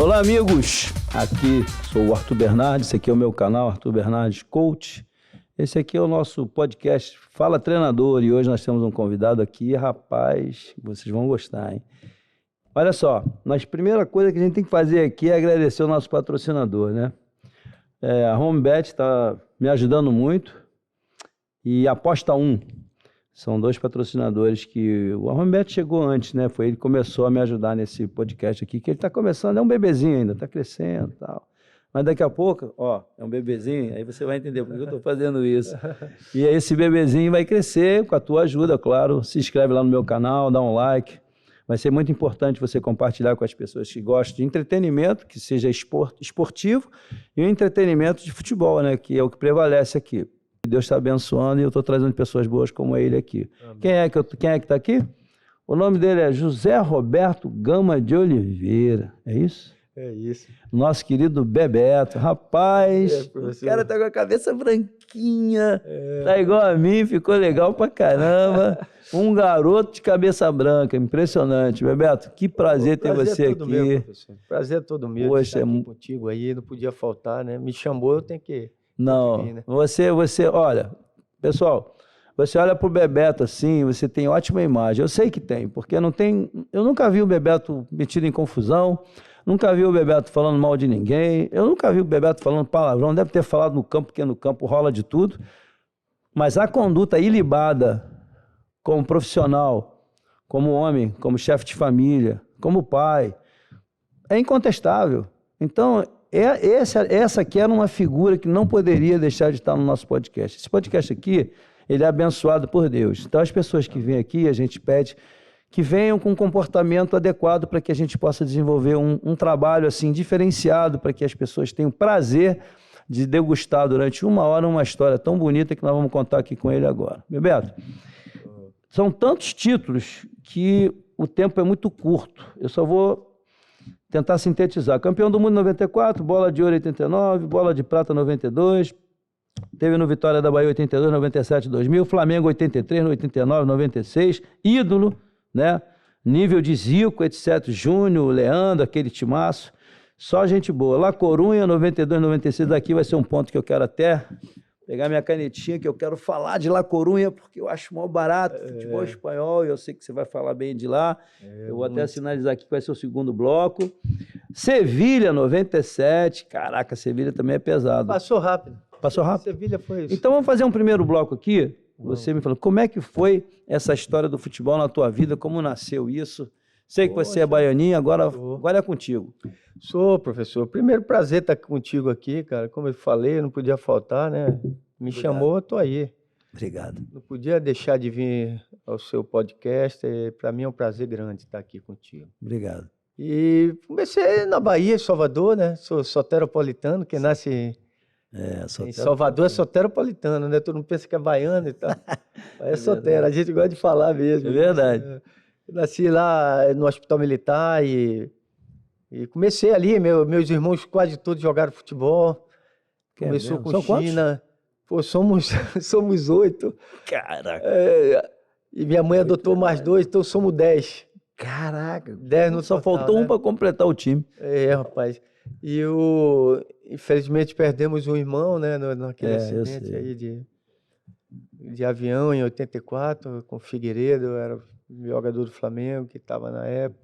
Olá, amigos! Aqui sou o Arthur Bernardes, esse aqui é o meu canal, Arthur Bernardes Coach. Esse aqui é o nosso podcast Fala Treinador e hoje nós temos um convidado aqui, rapaz, vocês vão gostar, hein? Olha só, a primeira coisa que a gente tem que fazer aqui é agradecer o nosso patrocinador, né? A HomeBet está me ajudando muito e a Aposta 1. São dois patrocinadores que o HomeBet chegou antes, né? Foi ele que começou a me ajudar nesse podcast aqui, que ele está começando, é um bebezinho ainda, está crescendo e tal. Mas daqui a pouco, ó, é um bebezinho, aí você vai entender por que eu estou fazendo isso. E aí esse bebezinho vai crescer com a tua ajuda, claro. Se inscreve lá no meu canal, dá um like. Vai ser muito importante você compartilhar com as pessoas que gostam de entretenimento, que seja esportivo, e o entretenimento de futebol, né? Que é o que prevalece aqui. Deus está abençoando e eu estou trazendo pessoas boas como ele aqui. Quem é que está aqui? O nome dele é José Roberto Gama de Oliveira, é isso? É isso. Nosso querido Bebeto. Rapaz, o cara tá com a cabeça branquinha, tá igual a mim, ficou legal pra caramba. Um garoto de cabeça branca, impressionante. Bebeto, que prazer ter você aqui. Meu, professor. Prazer é todo meu. Poxa, estar aqui contigo aí, não podia faltar, né? Me chamou, eu tenho que... Não, vir, né? você, olha, pessoal, você olha pro Bebeto assim, você tem ótima imagem. Eu sei que tem, porque eu nunca vi o Bebeto metido em confusão, nunca vi o Bebeto falando mal de ninguém, eu nunca vi o Bebeto falando palavrão, deve ter falado no campo, porque no campo rola de tudo, mas a conduta ilibada como profissional, como homem, como chefe de família, como pai, é incontestável. Então, essa aqui era uma figura que não poderia deixar de estar no nosso podcast. Esse podcast aqui, ele é abençoado por Deus. Então, as pessoas que vêm aqui, a gente pede que venham com um comportamento adequado para que a gente possa desenvolver um trabalho assim diferenciado, para que as pessoas tenham prazer de degustar durante 1 hora uma história tão bonita que nós vamos contar aqui com ele agora. Bebeto, são tantos títulos que o tempo é muito curto. Eu só vou tentar sintetizar. Campeão do mundo em 94, bola de ouro em 89, bola de prata em 92, teve no Vitória da Bahia 82, 97, 2000, Flamengo 83, 89, 96, ídolo, né? Nível de Zico, etc. Júnior, Leandro, aquele timaço, só gente boa. La Corunha 92, 96, daqui vai ser um ponto que eu quero até pegar minha canetinha, que eu quero falar de La Corunha, porque eu acho mó barato, futebol espanhol, e eu sei que você vai falar bem de lá. Eu vou até sinalizar aqui que vai ser o segundo bloco. Sevilha, 97. Caraca, Sevilha também é pesado. Passou rápido. Passou rápido? Sevilha foi isso. Então vamos fazer um primeiro bloco aqui. Você me falou, como é que foi essa história do futebol na tua vida? Como nasceu isso? Sei que você é baianinho, agora é contigo. Sou, professor. Primeiro prazer estar contigo aqui, cara. Como eu falei, não podia faltar, né? Me chamou, eu tô aí. Obrigado. Não podia deixar de vir ao seu podcast. Para mim é um prazer grande estar aqui contigo. Obrigado. E comecei na Bahia, Salvador, né? Sou soteropolitano, quem nasce em Salvador é soteropolitano, né? Todo mundo pensa que é baiano e tal. É sotero, a gente gosta de falar mesmo. É verdade. Eu nasci lá no Hospital Militar e comecei ali, meus irmãos quase todos jogaram futebol. Começou com China. Pô, somos 8. Caraca. E minha mãe adotou mais 2, então somos 10. Caraca. 10 no Só total, faltou né? um para completar o time. Rapaz. E infelizmente perdemos um irmão, né, naquele acidente aí de avião em 84, com o Figueiredo, era jogador do Flamengo que estava na época.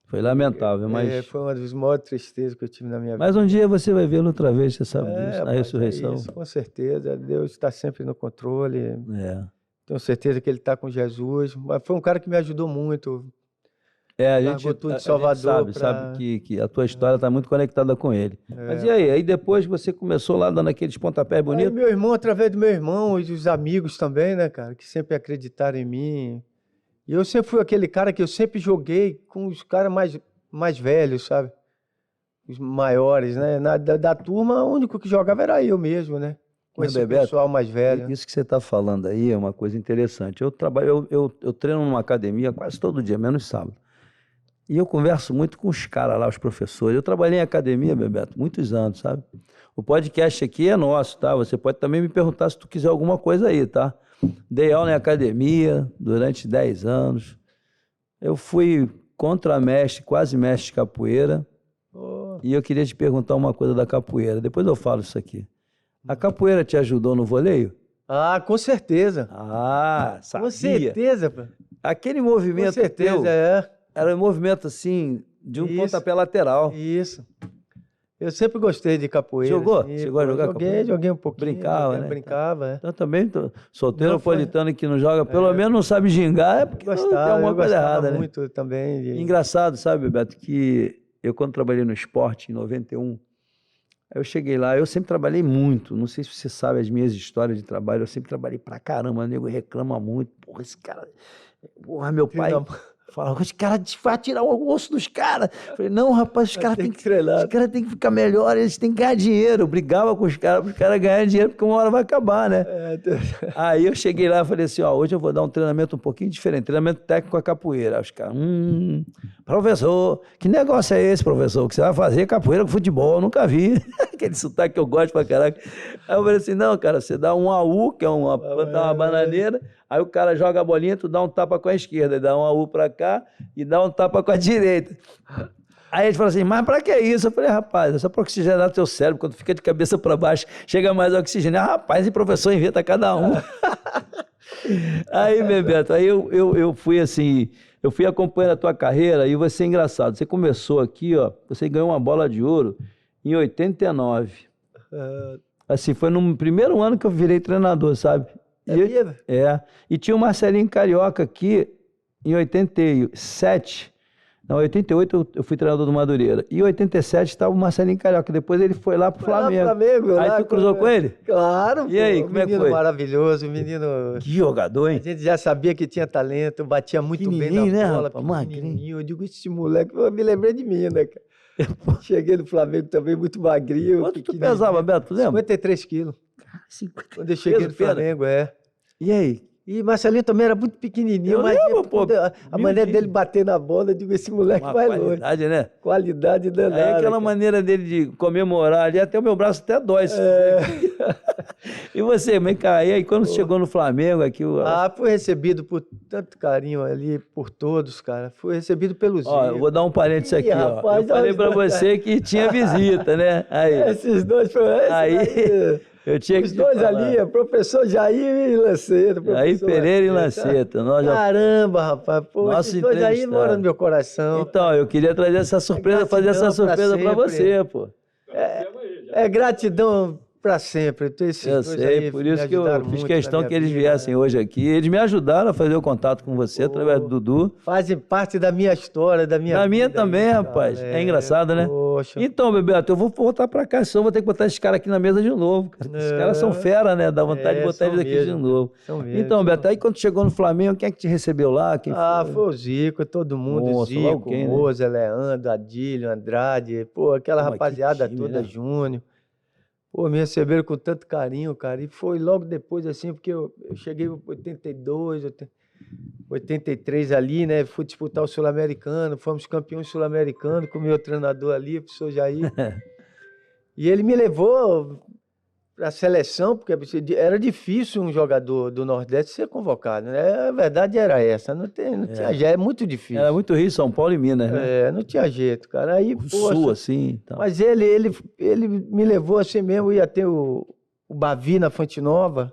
Foi lamentável, mas... Foi uma das maiores tristezas que eu tive na minha vida. Mas um dia você vai vê-lo outra vez, você sabe disso, na ressurreição. Isso, com certeza. Deus está sempre no controle. Tenho certeza que ele está com Jesus. Mas foi um cara que me ajudou muito. A gente sabe que a tua história está muito conectada com ele. Mas e aí? Aí depois você começou lá dando aqueles pontapés bonitos? Aí meu irmão, através do meu irmão e dos amigos também, né, cara, que sempre acreditaram em mim. E eu sempre fui aquele cara que eu sempre joguei com os caras mais velhos, sabe? Os maiores, né? Da turma, o único que jogava era eu mesmo, né? Com esse pessoal mais velho. Isso que você está falando aí é uma coisa interessante. Eu treino numa academia quase todo dia, menos sábado. E eu converso muito com os caras lá, os professores. Eu trabalhei em academia, Bebeto, muitos anos, sabe? O podcast aqui é nosso, tá? Você pode também me perguntar se tu quiser alguma coisa aí, tá? Dei aula em academia durante 10 anos. Eu fui contramestre, quase mestre de capoeira. E eu queria te perguntar uma coisa da capoeira. Depois eu falo isso aqui. A capoeira te ajudou no voleio? Ah, com certeza. Ah, sabia. Com certeza, pô. Aquele movimento Com certeza, teu era um movimento assim, de um pontapé lateral. Isso. Eu sempre gostei de capoeira. Jogou? Assim, Chegou a jogar capoeira? Joguei um pouquinho. Brincava, né? Brincava, Eu também, solteiro Não, foi- napolitano que não joga, pelo menos não sabe gingar, é porque não tem alguma eu coisa gostava errada, né? muito também. Engraçado, sabe, Bebeto, que eu quando trabalhei no esporte, em 91, aí eu cheguei lá, eu sempre trabalhei muito, não sei se você sabe as minhas histórias de trabalho, eu sempre trabalhei pra caramba, o nego reclama muito, porra, esse cara, porra, meu pai fala, esse cara vai tirar o osso dos caras. Eu falei, não, rapaz, os caras têm que treinar, os caras têm que ficar melhor, eles têm que ganhar dinheiro. Eu brigava com os caras ganharem dinheiro, porque uma hora vai acabar, né? Aí eu cheguei lá e falei assim, ó, hoje eu vou dar um treinamento um pouquinho diferente, treinamento técnico com a capoeira. Aí os caras, professor, que negócio é esse, professor? Que você vai fazer capoeira com futebol? Eu nunca vi. Aquele sotaque que eu gosto pra caraca. Aí eu falei assim, não, cara, você dá um AU, que é plantar uma bananeira, aí o cara joga a bolinha, tu dá um tapa com a esquerda, dá um AU pra cá e dá um tapa com a direita. Aí ele falou assim, mas pra que isso? Eu falei, rapaz, é só pra oxigenar teu cérebro, quando fica de cabeça pra baixo, chega mais oxigênio. Ah, rapaz, e professor inventa cada um. Aí, Bebeto, aí eu fui assim, eu fui acompanhando a tua carreira e você é engraçado, você começou aqui, ó, você ganhou uma bola de ouro em 89. Assim, foi no primeiro ano que eu virei treinador, sabe? E tinha o Marcelinho Carioca aqui em 87. Não, em 88 eu fui treinador do Madureira. E em 87 estava o Marcelinho Carioca. Depois ele foi lá pro Flamengo. Aí tu cruzou com ele? Claro. E aí, como é que foi? Menino maravilhoso, menino... Que jogador, hein? A gente já sabia que tinha talento, batia muito bem na bola, pequenininho. Eu digo, esse moleque, eu me lembrei de mim, né, cara? Cheguei no Flamengo também, muito magrinho. Quanto tu pesava, Beto, tu lembra? 53 quilos. 53 quando eu cheguei no Flamengo, E aí? E Marcelinho também era muito pequenininho, mas a maneira dele bater na bola, eu digo, esse moleque vai longe. Qualidade, né? Qualidade danada. Aí aquela maneira dele de comemorar ali, até o meu braço até dói. E você, vem cá, e aí quando você chegou no Flamengo aqui... fui recebido por tanto carinho ali, por todos, cara. Fui recebido pelos eu vou dar um parênteses aqui, rapaz, eu falei pra você que tinha visita, né? Aí. Esses dois... Eu tinha os dois ali, professor Jair e Lanceta. Jair Pereira e Lanceta. Caramba, rapaz. Pô, esses dois aí moram no meu coração. Então, eu queria trazer essa surpresa, fazer essa surpresa pra você, pô. É gratidão pra sempre. Eu sei, por isso que eu fiz questão que eles viessem hoje aqui. Eles me ajudaram a fazer o contato com você através do Dudu. Fazem parte da minha história, da minha vida. Da minha também, aí, rapaz. É engraçado, né? Poxa. Então, Bebeto, eu vou voltar pra cá, senão vou ter que botar esses caras aqui na mesa de novo. Esses caras são fera, né? Dá vontade de botar eles aqui de novo. Então, Bebeto, aí quando chegou no Flamengo, quem é que te recebeu lá? Quem foi o Zico, todo mundo. Zico, Moza, Leandro, Adílio, Andrade. Pô, aquela rapaziada time, toda, né? Júnior. Pô, me receberam com tanto carinho, cara. E foi logo depois, assim, porque eu cheguei em 82, 83 ali, né? Fui disputar o Sul-Americano, fomos campeões sul-americanos com o meu treinador ali, o professor Jair. E ele me levou para a seleção, porque era difícil um jogador do Nordeste ser convocado, né? A verdade era essa, não tinha jeito, é muito difícil. Era muito Rio, São Paulo e Minas, né? Não tinha jeito, cara. Aí, Sul, assim. Então. Mas ele me levou assim mesmo, ia ter o Bavi na Fonte Nova,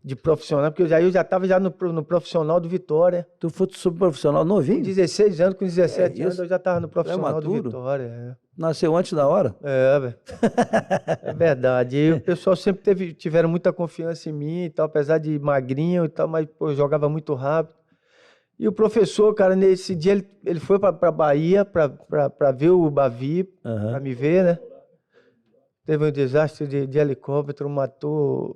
de profissional, porque eu já estava no profissional do Vitória. Tu foi subprofissional novinho? Com 16 anos, com 17 anos, eu já estava no profissional do Vitória. Nasceu antes da hora? Velho. É verdade. E o pessoal sempre tiveram muita confiança em mim e tal, apesar de magrinho e tal, mas pô, eu jogava muito rápido. E o professor, cara, nesse dia ele foi para Bahia para ver o Bavi, para me ver, né? Teve um desastre de helicóptero,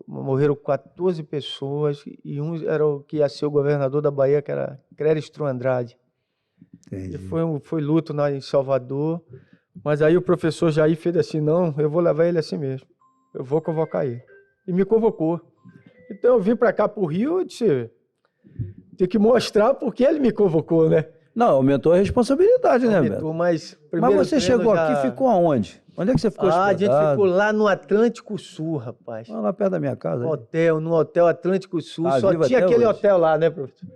morreram 14 pessoas e um era o que ia ser o governador da Bahia, que era Cléristro Andrade. Entendi. E foi luto em Salvador, mas aí o professor Jair fez assim, não, eu vou levar ele assim mesmo, eu vou convocar ele. E me convocou. Então eu vim para cá, pro Rio, e disse, tem que mostrar porque ele me convocou, né? Não, aumentou a responsabilidade, né, Beto? Mas você chegou aqui e ficou aonde? Onde é que você ficou A hospedado? gente ficou lá no Atlântico Sul, rapaz. Lá perto da minha casa. No hotel Atlântico Sul. Só vivo tinha até aquele hoje? hotel lá, né, professor?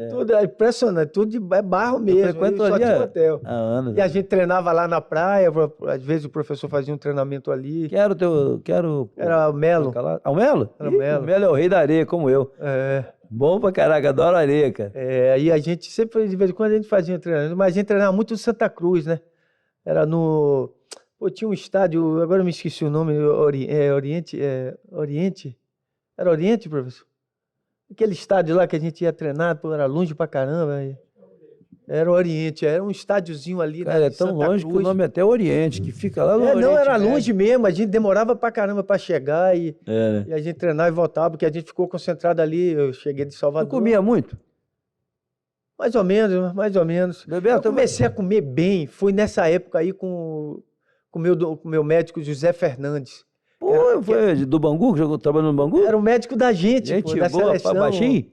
Tudo é impressionante, tudo é barro mesmo. frequento e só ali tinha hotel. há anos. E a gente treinava lá na praia, às vezes o professor fazia um treinamento ali. Quero... Era o Melo. Ah, o Melo? Era o Melo. O Melo é o rei da areia, como eu. Bom pra caraca, adoro areia, cara. Aí a gente sempre, de vez em quando, a gente fazia um treinamento, mas a gente treinava muito no Santa Cruz, né? Era no... Pô, tinha um estádio, agora eu me esqueci o nome, Oriente? Era Oriente, professor? Aquele estádio lá que a gente ia treinar, pô, era longe pra caramba. Era o Oriente, era um estádiozinho ali. Cara, é tão Santa longe Cruz. que o nome é até Oriente, que fica lá no Oriente. Não, era Médio. longe mesmo, a gente demorava pra caramba pra chegar e a gente treinava e voltava, porque a gente ficou concentrado ali. Eu cheguei de Salvador. Tu comia muito? Mais ou menos, mais ou menos. Bebeto, eu comecei a comer bem, foi nessa época aí com o meu médico José Fernandes. Pô, foi do Bangu, que trabalhou no Bangu? Era o médico da gente, Gente pô, da boa, seleção. baixinho?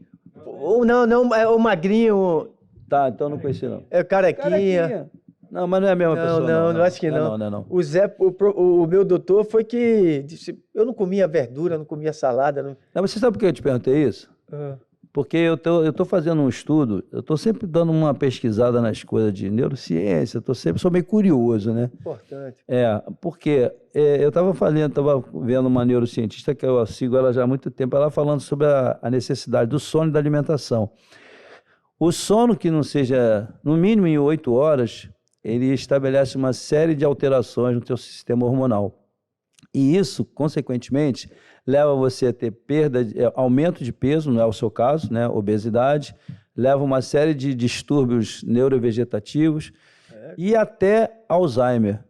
Não, é o magrinho, Tá, então não conheci não. é o carequinha. Não, mas não é a mesma pessoa. Não, acho que não. Não. O Zé, o meu doutor foi que disse, eu não comia verdura, não comia salada. Não, você sabe por que eu te perguntei isso? Porque eu tô fazendo um estudo, eu tô sempre dando uma pesquisada nas coisas de neurociência, sou meio curioso, né? Importante. Porque eu estava vendo uma neurocientista que eu sigo ela já há muito tempo, ela falando sobre a necessidade do sono e da alimentação. O sono que não seja, no mínimo em 8 horas, ele estabelece uma série de alterações no teu sistema hormonal. E isso, consequentemente, leva você a ter aumento de peso, não é o seu caso, né? Obesidade, leva uma série de distúrbios neurovegetativos e até Alzheimer.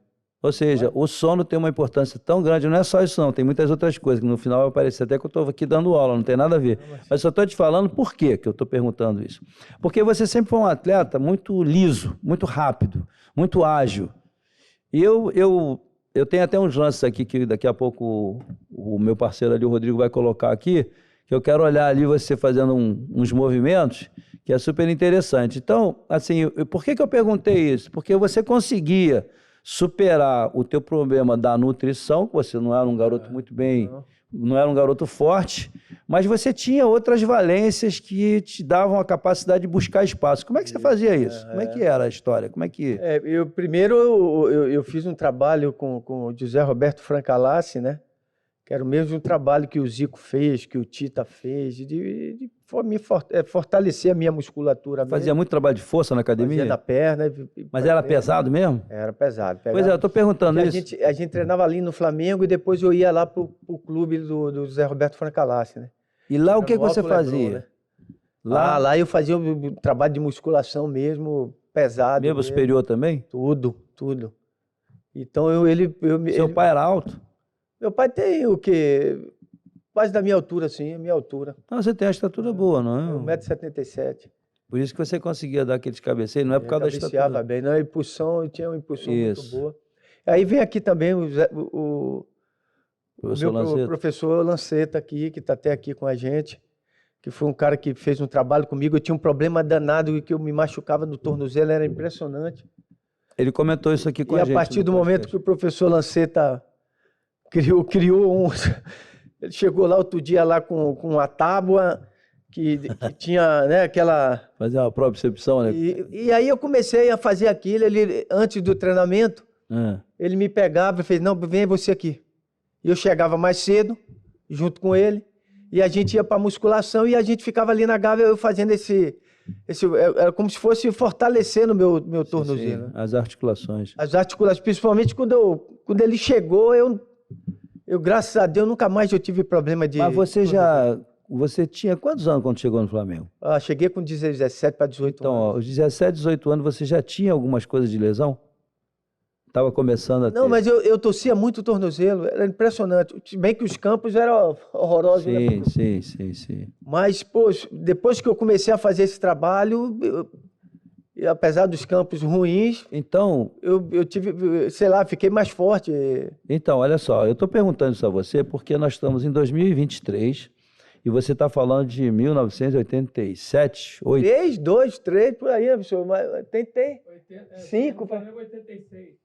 Ou seja, o sono tem uma importância tão grande, não é só isso não, tem muitas outras coisas, que no final vai parecer até que eu estou aqui dando aula, não tem nada a ver. Mas só estou te falando por quê que eu estou perguntando isso. Porque você sempre foi um atleta muito liso, muito rápido, muito ágil. E eu tenho até uns lances aqui que daqui a pouco o meu parceiro ali, o Rodrigo, vai colocar aqui, que eu quero olhar ali você fazendo uns movimentos, que é super interessante. Então, assim, por que eu perguntei isso? Porque você conseguia superar o teu problema da nutrição, você não era um garoto muito bem, não era um garoto forte, mas você tinha outras valências que te davam a capacidade de buscar espaço. Como é que você fazia isso? Como é que era a história? Como é que... eu fiz um trabalho com o José Roberto Francalassi, né? Que era o mesmo trabalho que o Zico fez, que o Tita fez, de fortalecer a minha musculatura. Fazia muito trabalho de força na academia? Fazia da perna. Mas era pesado mesmo? Era pesado. Pois é, eu estou perguntando isso. A gente treinava ali no Flamengo e depois eu ia lá pro clube do José Roberto Francalassi, né? E lá o que você fazia? Né? Lá eu fazia um trabalho de musculação mesmo, pesado. Membro superior também? Tudo. Então Seu pai era alto? Meu pai tem o quê? Quase da minha altura, sim, a minha altura. Não, você tem a estatura boa, não é? 1,77 m. Por isso que você conseguia dar aqueles cabeceios, não é por causa da estatura. Bem, não, a impulsão, eu tinha uma impulsão muito boa. Aí vem aqui também o professor Lanceta aqui, que está até aqui com a gente, que foi um cara que fez um trabalho comigo. Eu tinha um problema danado e que eu me machucava no tornozelo, era impressionante. Ele comentou isso aqui com a gente. E a partir do momento que o professor Lanceta criou ele chegou lá outro dia lá com uma tábua que tinha, né, aquela... Fazer uma propriocepção, né? E aí eu comecei a fazer aquilo, antes do treinamento, ele me pegava e fez, não, vem você aqui. E eu chegava mais cedo, junto com ele, e a gente ia para musculação e a gente ficava ali na gávea eu fazendo era como se fosse fortalecendo o meu tornozelo. Sim, as articulações. As articulações, principalmente quando ele chegou, eu, graças a Deus, nunca mais eu tive problema de... Mas você tinha quantos anos quando chegou no Flamengo? Cheguei com 17 para 18 anos. Então, aos 17, 18 anos, você já tinha algumas coisas de lesão? Estava começando a ter... Não, mas eu torcia muito o tornozelo, era impressionante. Se bem que os campos eram horrorosos. Sim. Mas, poxa, depois que eu comecei a fazer esse trabalho, apesar dos campos ruins, então, eu tive, sei lá, fiquei mais forte. Então, olha só, eu estou perguntando isso a você porque nós estamos em 2023 E você está falando de 1987, 8? 3, 2, 3, por aí, né, professor? Mas tem 5,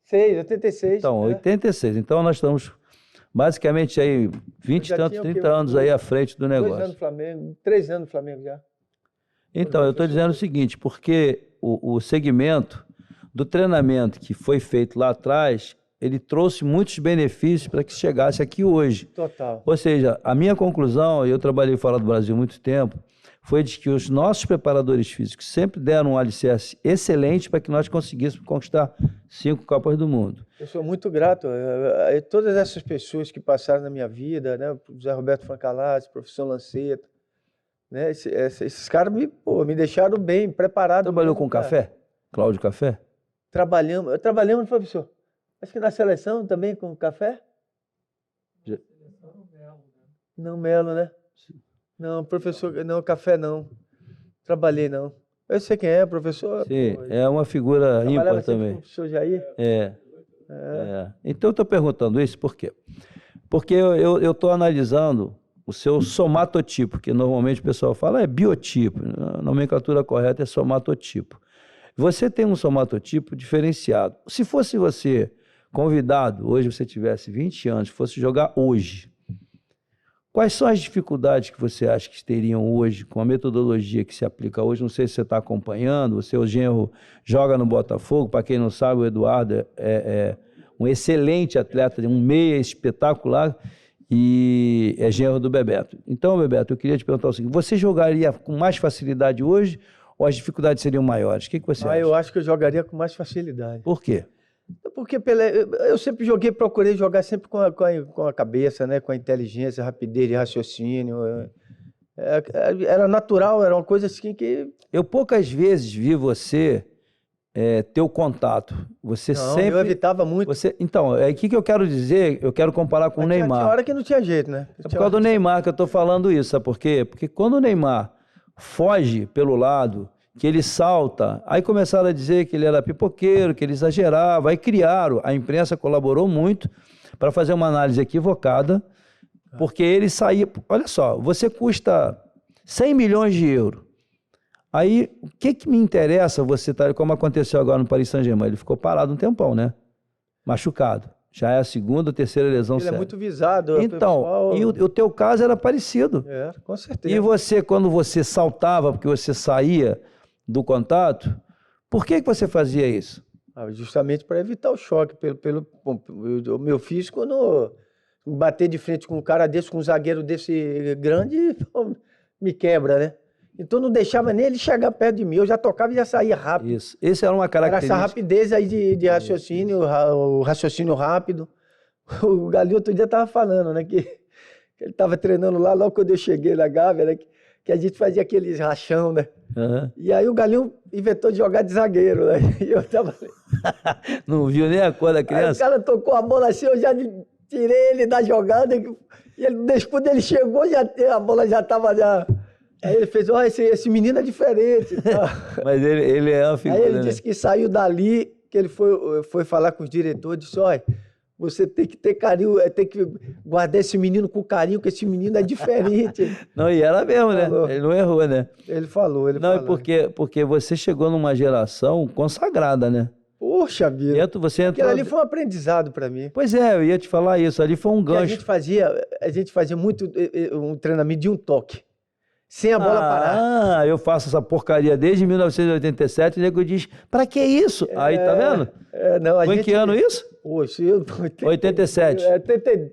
6, 86. Então, 86. Então, nós estamos basicamente aí 20 e tantos, 30 anos aí à frente do 2 negócio. anos no Flamengo, 3 anos no Flamengo já. Então, eu estou dizendo o seguinte, porque o segmento do treinamento que foi feito lá atrás, ele trouxe muitos benefícios para que chegasse aqui hoje. Total. Ou seja, a minha conclusão, e eu trabalhei fora do Brasil há muito tempo, foi de que os nossos preparadores físicos sempre deram um alicerce excelente para que nós conseguíssemos conquistar 5 Copas do Mundo. Eu sou muito grato a todas essas pessoas que passaram na minha vida, né? O José Roberto Francalazzi, o professor Lanceta, né? Esses caras me deixaram bem preparado. Trabalhou mesmo, com cara. Café? Cláudio Café? Trabalhamos, professor. Acho que na seleção também com café? Não, Melo, né? Não, professor, não, café não. Trabalhei não. Eu sei quem é, professor. Sim, é uma figura ímpar sempre também. com o professor Jair. É. Então eu estou perguntando isso por quê? Porque eu estou analisando o seu somatotipo, que normalmente o pessoal fala é biotipo, a nomenclatura correta é somatotipo. Você tem um somatotipo diferenciado. Se fosse você convidado, hoje você tivesse 20 anos, fosse jogar hoje, quais são as dificuldades que você acha que teriam hoje, com a metodologia que se aplica hoje? Não sei se você está acompanhando, o seu genro joga no Botafogo, para quem não sabe, o Eduardo é um excelente atleta, um meia espetacular, e é genro do Bebeto. Então, Bebeto, eu queria te perguntar o seguinte, você jogaria com mais facilidade hoje ou as dificuldades seriam maiores? O que você acha? Eu acho que eu jogaria com mais facilidade. Por quê? Porque eu sempre procurei jogar sempre com a cabeça, né? Com a inteligência, rapidez de raciocínio. Era natural, era uma coisa assim que... Eu poucas vezes vi você ter o contato. Você sempre... eu evitava muito. Então, o que eu quero dizer? Eu quero comparar com o Neymar. Tinha hora que não tinha jeito, né? É por causa do Neymar que eu estou falando isso, sabe por quê? Porque quando o Neymar foge pelo lado, que ele salta, aí começaram a dizer que ele era pipoqueiro, que ele exagerava, aí criaram, a imprensa colaborou muito para fazer uma análise equivocada, porque ele saía... Olha só, você custa 100 milhões de euros. Aí, o que me interessa você estar, como aconteceu agora no Paris Saint-Germain, ele ficou parado um tempão, né? Machucado. Já é a segunda ou terceira lesão séria. Ele é muito visado. Então, pessoal... e o teu caso era parecido. Com certeza. E você, quando você saltava, porque você saía do contato, por que você fazia isso? Justamente para evitar o choque. O meu físico, quando bater de frente com um cara desse, com um zagueiro desse grande, me quebra, né? Então não deixava nem ele chegar perto de mim, eu já tocava e já saía rápido. Isso, essa era uma característica. Era essa rapidez aí de raciocínio, o raciocínio rápido. O Galinho outro dia estava falando, né, que ele estava treinando lá, logo quando eu cheguei na Gávea, né, que a gente fazia aqueles rachão, né? Uhum. E aí o Galinho inventou de jogar de zagueiro, né? E eu tava... Não viu nem a cor da criança? Aí o cara tocou a bola assim, eu já tirei ele da jogada, e ele, quando ele chegou, a bola já estava... Aí ele fez, esse menino é diferente. Tá? Mas ele é uma figura, aí ele disse que saiu dali, que ele foi falar com os diretores, disse, você tem que ter carinho, tem que guardar esse menino com carinho, que esse menino é diferente. Não, e era mesmo, né? Ele não errou, né? Ele falou. Não, é porque você chegou numa geração consagrada, né? Poxa vida. Aquilo ali foi um aprendizado para mim. Pois é, eu ia te falar isso, ali foi um gancho. A gente fazia muito um treinamento de um toque. Sem a bola parar. Eu faço essa porcaria desde 1987, e o nego diz, pra que isso? Aí, tá vendo? Foi em que ano isso? Poxa, 87. 86.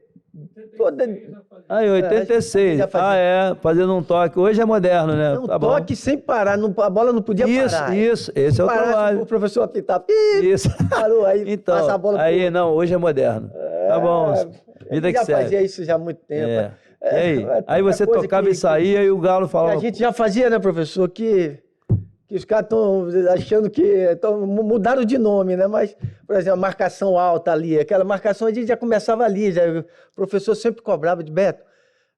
Fazendo um toque. Hoje é moderno, né? Um toque sem parar, a bola não podia parar. Isso, esse é o trabalho. O professor apitava, isso. Parou, aí então, passa a bola. Aí, não, hoje é moderno. Tá bom, vida que segue. Já fazia isso já há muito tempo. Aí você tocava e saía e o Galo falava... A gente já fazia, né, professor, que os caras estão achando que mudaram de nome, né? Mas, por exemplo, a marcação alta ali, aquela marcação a gente já começava ali, o professor sempre cobrava de Beto,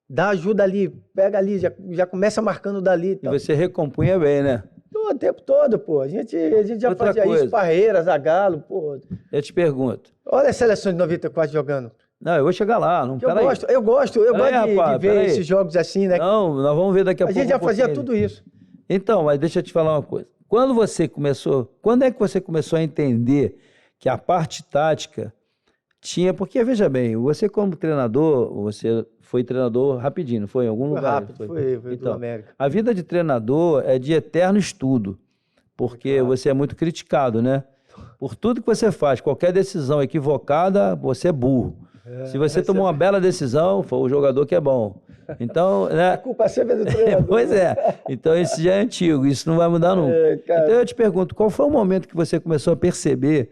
dá ajuda ali, pega ali, já começa marcando dali. E você recompunha bem, né? O tempo todo, pô. A gente já fazia isso, Parreira, Zagallo, pô. Eu te pergunto. Olha a seleção de 94 jogando. Não, eu vou chegar lá. Não, Eu gosto de ver peraí. esses jogos assim, né? Não, nós vamos ver daqui a pouco. A gente já fazia pouquinho. tudo isso. Então, mas deixa eu te falar uma coisa. Quando é que você começou a entender que a parte tática tinha, porque veja bem, você como treinador, você foi treinador rapidinho, não foi em algum Foi lugar? rápido, foi do Então, América. a vida de treinador é de eterno estudo, porque você é muito criticado, né? Por tudo que você faz, qualquer decisão equivocada, você é burro. Se você tomou uma bela decisão, foi o jogador que é bom. Então, né? A culpa sempre é do treinador. Pois é. Então, isso já é antigo, isso não vai mudar nunca. Então, eu te pergunto, qual foi o momento que você começou a perceber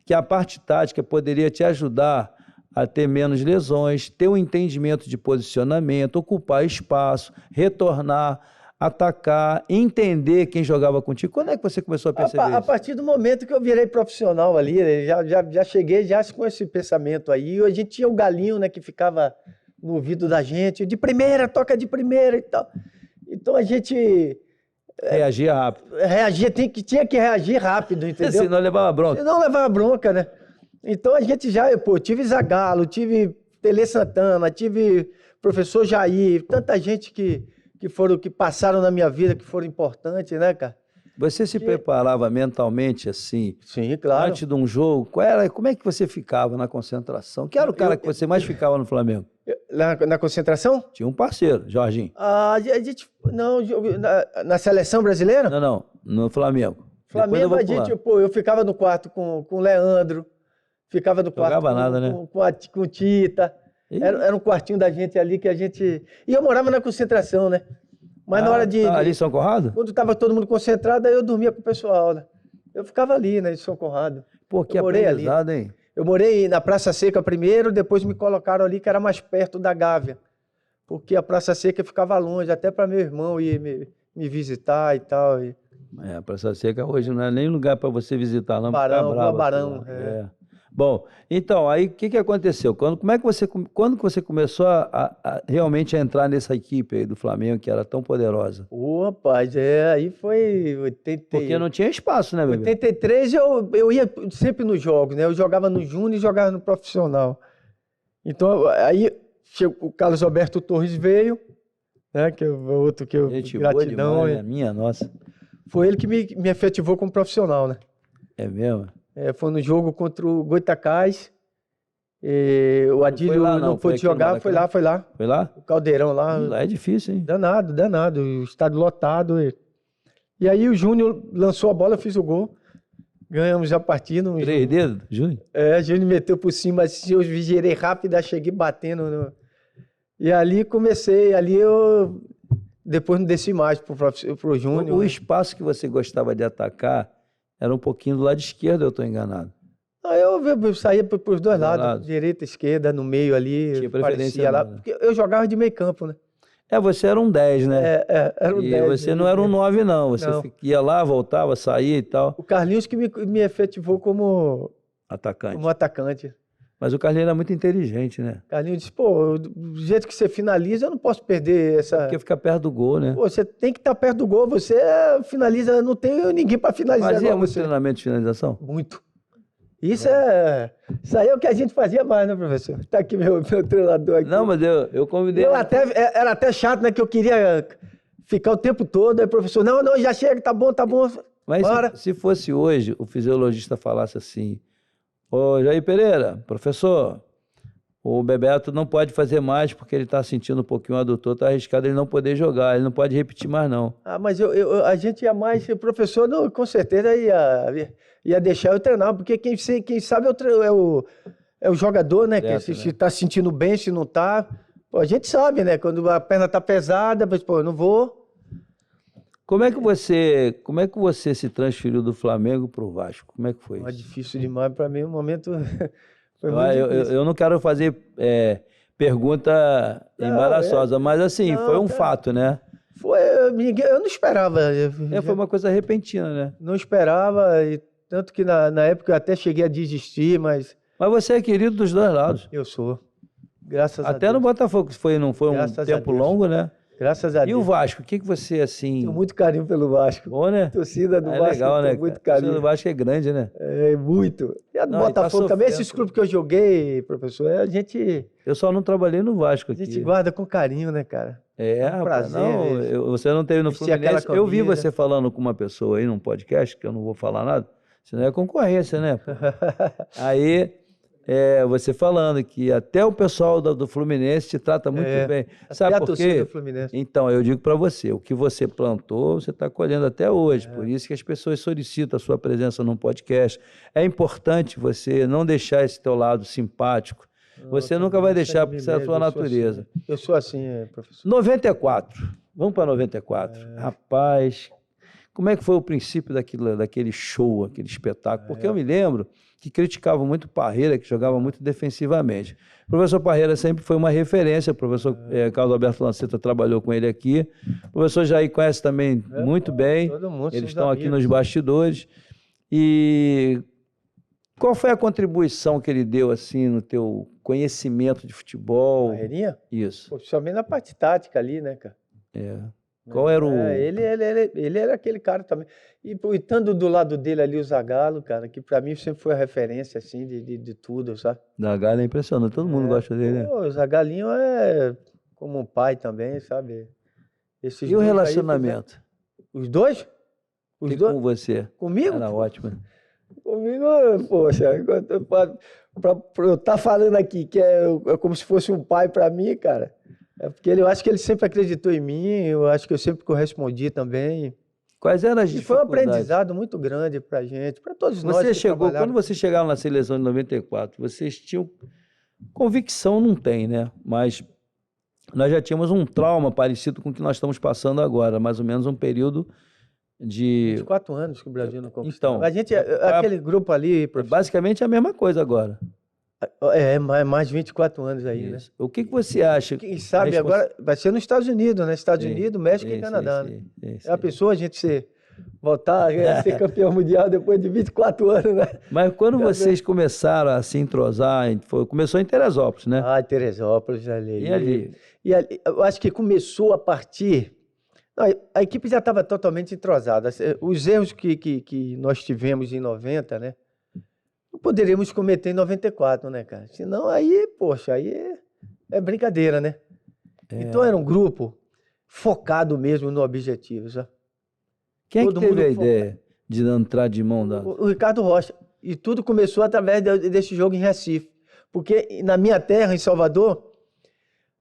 que a parte tática poderia te ajudar a ter menos lesões, ter um entendimento de posicionamento, ocupar espaço, retornar, atacar, entender quem jogava contigo? Quando é que você começou a perceber A isso? partir do momento que eu virei profissional ali, já cheguei já com esse pensamento aí. A gente tinha o Galinho, né, que ficava no ouvido da gente, de primeira, toca de primeira e tal. Então a gente Reagia rápido. tinha que reagir rápido, entendeu? Senão levava bronca. Senão levava bronca, né? Então a gente tive Zagallo, tive Tele Santana, tive professor Jair, tanta gente que passaram na minha vida, que foram importantes, né, cara? Você se preparava mentalmente assim? Sim, claro. Antes de um jogo? Como é que você ficava na concentração? Quem era o cara que você mais ficava no Flamengo? Na concentração? Tinha um parceiro, Jorginho. A gente. Não, na seleção brasileira? Não, no Flamengo. Flamengo, eu ficava no quarto com o Leandro, ficava no quarto Jogava nada, né? com o Tita. Era um quartinho da gente ali que a gente. E eu morava na concentração, né? Mas na hora de. Ali em São Conrado? Quando estava todo mundo concentrado, aí eu dormia com o pessoal, né? Eu ficava ali, né, em São Conrado. Pô, que morei aprendizado, hein? Eu morei na Praça Seca primeiro, depois me colocaram ali, que era mais perto da Gávea. Porque a Praça Seca ficava longe, até para meu irmão ir me visitar e tal. A Praça Seca hoje não é nem lugar para você visitar, não. Barão. Bom, então, aí o que aconteceu? Quando que você começou a realmente entrar nessa equipe aí do Flamengo, que era tão poderosa? Rapaz, aí foi 80... Porque não tinha espaço, né, bebê? 83 eu ia sempre nos jogos, né? Eu jogava no Júnior e jogava no profissional. Então, aí o Carlos Alberto Torres veio, né? Que é outro que eu... Gente, gratidão. boa demais, minha nossa. Foi ele que me efetivou como profissional, né? É mesmo? Foi no jogo contra o Goitacás. O Adílio não pôde jogar, foi lá. Foi lá? O Caldeirão lá. Lá é difícil, hein? Danado. O estádio lotado. E aí o Júnior lançou a bola, eu fiz o gol. Ganhamos a partida. 3 dedos, Júnior? O Júnior meteu por cima, assim, eu girei rápido, cheguei batendo. E ali comecei, depois não desci mais pro Júnior. O espaço que você gostava de atacar era um pouquinho do lado esquerdo, eu estou enganado. Eu saía para os dois lados, direita, esquerda, no meio ali. Tinha preferência lá, porque eu jogava de meio campo, né? Você era um 10, né? Era um 10. E você não era um 9, não. Você ia lá, voltava, saía e tal. O Carlinhos que me efetivou como atacante. Mas o Carlinhos era muito inteligente, né? Carlinhos disse, do jeito que você finaliza, eu não posso perder essa... Porque fica perto do gol, né? Você tem que estar perto do gol, você finaliza, não tem ninguém para finalizar. Fazia muito treinamento de finalização? Muito. Isso aí é o que a gente fazia mais, né, professor? Está aqui meu treinador aqui. Não, mas eu convidei... Era até chato, né, que eu queria ficar o tempo todo, aí o professor, não, já chega, tá bom. Mas se fosse hoje, o fisiologista falasse assim, ô Jair Pereira, professor, o Bebeto não pode fazer mais porque ele está sentindo um pouquinho o adutor, está arriscado ele não poder jogar, ele não pode repetir mais não. Mas a gente ia mais, o professor com certeza ia deixar eu treinar, porque quem sabe é o jogador, né? Se está se sentindo bem, se não está. A gente sabe, né? Quando a perna está pesada, mas, eu não vou. Como é que você se transferiu do Flamengo para o Vasco? Como é que foi isso? Difícil demais para mim, um momento... Foi muito difícil. Eu não quero fazer pergunta embaraçosa, mas assim, foi um fato, né? Eu não esperava. Foi uma coisa repentina, né? Não esperava, e tanto que na época eu até cheguei a desistir, mas... Mas você é querido dos dois lados. Eu sou, graças a Deus. Até no Botafogo, não foi um tempo longo, né? Graças a E o Deus. Vasco, o que você, assim... Tenho muito carinho pelo Vasco. Bom, né? A torcida do É Vasco legal, né? tem muito A torcida carinho. do Vasco é grande, né? É, muito. E a do Não, e tá Botafogo também, esses sofrendo. clubes que eu joguei, professor, a gente Eu só não trabalhei no Vasco aqui. guarda com carinho, né, cara? É, um rapaz, prazer não, ver. você não teve no Vestir aquela Fluminense. Eu vi camisa. você falando com uma pessoa aí num podcast, que eu não vou falar nada, senão é concorrência, né? Pô? Aí, você falando que até o pessoal do Fluminense te trata muito bem. Sabe Até a por torcida quê? do Fluminense. Então, eu digo para você, o que você plantou, você está colhendo até hoje. Por isso que as pessoas solicitam a sua presença num podcast. É importante você não deixar esse teu lado simpático. Você nunca vai deixar, porque isso é a tua natureza. Eu sou assim, professor. 94. Vamos para 94. Rapaz, como é que foi o princípio daquele show, aquele espetáculo? Porque eu me lembro que criticavam muito o Parreira, que jogava muito defensivamente. O professor Parreira sempre foi uma referência, o professor Carlos Alberto Lanceta trabalhou com ele aqui. O professor Jair conhece também muito bem. Todo mundo, Eles seus estão aqui amigos. nos bastidores. E qual foi a contribuição que ele deu assim no teu conhecimento de futebol? Parreirinha? Isso. Pô, principalmente na parte tática ali, né, cara? Qual era o... Ele era aquele cara também. E estando do lado dele ali o Zagallo, cara, que pra mim sempre foi a referência, assim, de tudo, sabe? Zagallo é impressionante, todo mundo gosta dele, né? Pô, o Zagalinho é como um pai também, sabe? Esses E o dois aí relacionamento? os dois? Os E dois? com você? Comigo? Era ótimo. Comigo, poxa, pra eu estar falando aqui que é como se fosse um pai pra mim, cara. É porque eu acho que ele sempre acreditou em mim, eu acho que eu sempre correspondi também. Quais eram as E foi um dificuldades? aprendizado muito grande pra gente, pra todos nós Você que chegou, trabalharam. quando você chegaram na seleção de 94, vocês tinham convicção, não tem, né? Mas nós já tínhamos um trauma parecido com o que nós estamos passando agora, mais ou menos um período de... 24 anos que o Brasil não conquistou. Então, A gente, aquele grupo ali, professor, basicamente é a mesma coisa agora. mais de 24 anos aí, né? Isso. O que você acha? Quem sabe A agora vai ser nos Estados Unidos, né? Estados Sim, Unidos, México sim, e Canadá, sim, né? sim, sim, É a sim. pessoa a gente voltar a ser campeão mundial depois de 24 anos, né? Mas quando vocês começaram a se entrosar, começou em Teresópolis, né? Ah, Teresópolis ali. E ali? E ali, eu acho que começou a partir... Não, a equipe já estava totalmente entrosada. Os erros que nós tivemos em 90, né? Não poderíamos cometer em 94, né, cara? Senão aí, poxa, aí é brincadeira, né? Então era um grupo focado mesmo no objetivo, sabe? Quem é que Todo teve mundo a ideia de entrar de mão dada? O Ricardo Rocha. E tudo começou através desse jogo em Recife. Porque na minha terra, em Salvador,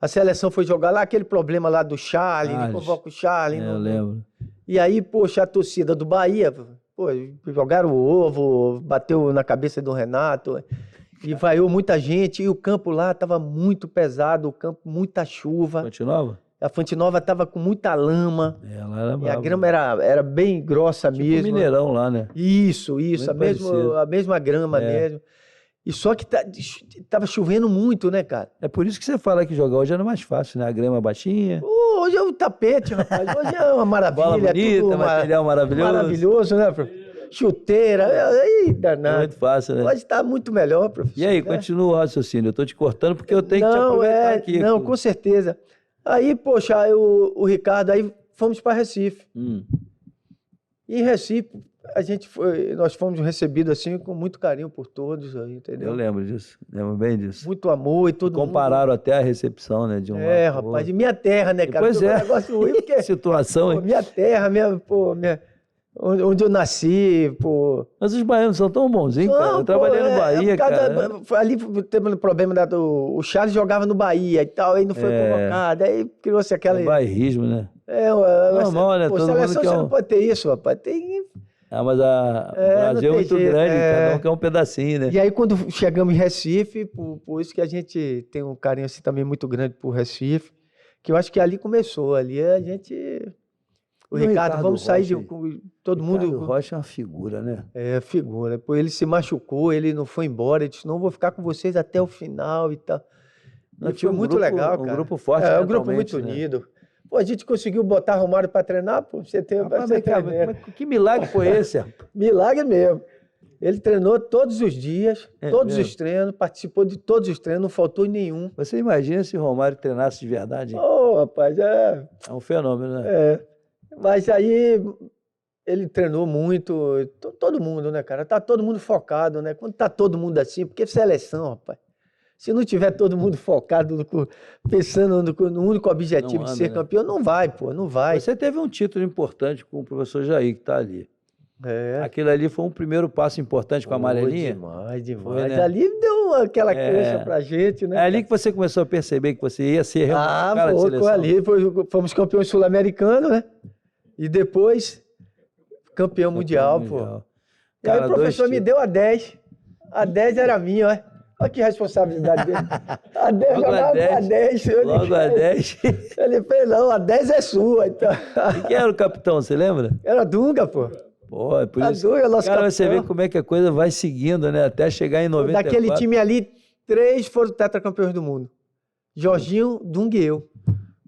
a seleção foi jogar lá, aquele problema lá do Charlie, Ah, convoca o Charlie. eu lembro. E aí, poxa, a torcida do Bahia, pô, jogaram o ovo, bateu na cabeça do Renato, e vaiou muita gente, e o campo lá estava muito pesado, o campo, muita chuva. Continuava? A Fonte Nova estava com muita lama, Ela era e a brava. grama era bem grossa Tipo mesmo. Mineirão lá, né? Isso, Muito a mesma grama mesmo. E só que tava chovendo muito, né, cara? É por isso que você fala que jogar hoje era mais fácil, né? A grama baixinha, Hoje é o tapete, rapaz. Hoje é uma maravilha. bola bonita, tudo material maravilhoso. maravilhoso, né, professor? Chuteira, aí É danado. muito fácil, né? Hoje tá muito melhor, professor. E aí, né? continua o raciocínio. Eu tô te cortando porque eu tenho que te aproveitar aqui. Não, com certeza. Aí, poxa, o Ricardo, aí fomos para Recife. E em Recife, nós fomos recebidos assim com muito carinho por todos aí, entendeu? Eu lembro disso, lembro bem disso. Muito amor e todo mundo. Compararam até a recepção, né? De um lado pro rapaz, outro. de minha terra, né, cara? Pois Foi um é. negócio ruim, porque Que situação, pô, hein? minha terra, onde eu nasci, pô. Mas os baianos são tão bonzinhos, cara. Eu Não, trabalhei pô, no Bahia, por causa cara. ali teve um problema o Charles jogava no Bahia e tal, aí não foi convocado, aí criou-se aquela... É bairrismo, né? Normal, né? Pô, Todo mundo seleção quer você um- não pode ter isso, rapaz. Tem... Ah, mas o Brasil não é tem muito jeito, grande, cada um quer um pedacinho, né? E aí, quando chegamos em Recife, por isso que a gente tem um carinho assim também muito grande por Recife, que eu acho que ali começou, ali a gente... O E o Ricardo, Ricardo vamos sair Rocha, todo mundo... Ricardo Rocha é uma figura, né? É, figura. Pô, ele se machucou, ele não foi embora, ele disse, não, vou ficar com vocês até o final e tal. Não, E tinha foi um muito grupo- legal, um cara. grupo forte um grupo mentalmente, muito né? unido. Pô, a gente conseguiu botar Romário para treinar, pô, você tem... Rapaz, mas que milagre foi esse, rapaz? Milagre mesmo. Ele treinou todos os dias, todos mesmo? os treinos, participou de todos os treinos, não faltou nenhum. Você imagina se o Romário treinasse de verdade? Hein? Ô, rapaz, É um fenômeno, né? Mas aí ele treinou muito, todo mundo, né, cara? Tá todo mundo focado, né? Quando tá todo mundo assim, porque seleção, rapaz. Se não tiver todo mundo focado, pensando no único objetivo de ser campeão, não vai, pô, não vai. Você teve um título importante com o professor Jair, que tá ali. É. Aquilo ali foi um primeiro passo importante com a amarelinha? Demais. Foi, né? Ali deu aquela cancha pra gente, né? É ali que você começou a perceber que você ia ser realmente cara de seleção. Ali, fomos campeões sul-americanos, né? E depois, campeão mundial, pô. E aí o professor me deu a 10. A 10 era minha, ó. Olha que responsabilidade dele. A 10 jogava com a 10. Logo a 10. Ele fez, não, a 10 é sua. Então. E quem era o capitão, você lembra? Era Dunga, pô. Pô, é por isso. Dunga, nosso cara, capitão. Você vê como é que a coisa vai seguindo, né? Até chegar em 94. Daquele time ali, 3 foram tetracampeões do mundo. Jorginho, Dunga e eu.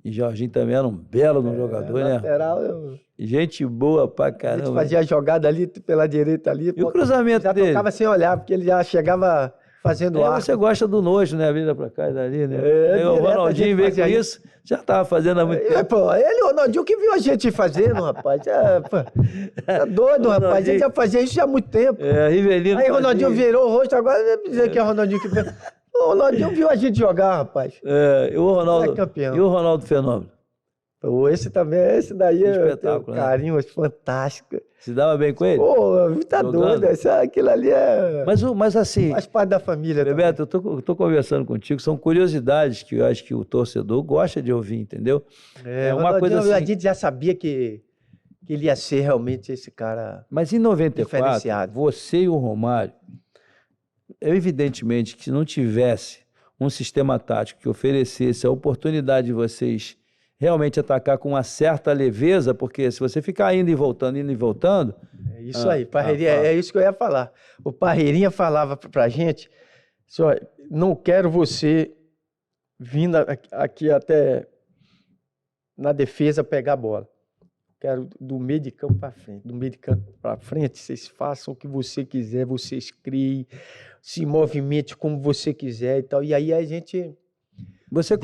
E Jorginho também era um belo jogador, né? Lateral, Gente boa pra caramba. A gente fazia a jogada ali pela direita ali. E o cruzamento já dele? Já tocava sem olhar, porque ele já chegava fazendo arco. Você gosta do nojo, né? A vida pra cá e dali, né? O Ronaldinho veio com isso, já tava fazendo há muito tempo. Pô, ele, o Ronaldinho, que viu a gente fazendo, rapaz. Tá doido, rapaz. A gente já fazia isso já há muito tempo. Rivelino. Aí o Ronaldinho virou o rosto, agora vai dizer que é o Ronaldinho que fez. O Ronaldinho viu a gente jogar, rapaz. E o Ronaldo. É campeão. E o Ronaldo Fenômeno? Pô, esse daí é espetáculo, um carinho fantástico. Se dava bem com ele? Pô, tá doido. Aquilo ali é. Mas assim. Faz parte da família. Bebeto, eu tô conversando contigo, são curiosidades que eu acho que o torcedor gosta de ouvir, entendeu? É uma coisa assim. A gente já sabia que ele ia ser realmente esse cara. Mas em 94, você e o Romário, evidentemente que se não tivesse um sistema tático que oferecesse a oportunidade de vocês realmente atacar com uma certa leveza, porque se você ficar indo e voltando... É isso aí, Parreirinha, é isso que eu ia falar. O Parreirinha falava pra gente, assim, não quero você vindo aqui até na defesa pegar a bola. Quero do meio de campo para frente. Do meio de campo para frente, vocês façam o que você quiser, vocês criem, se movimente como você quiser e tal. E aí a gente... Você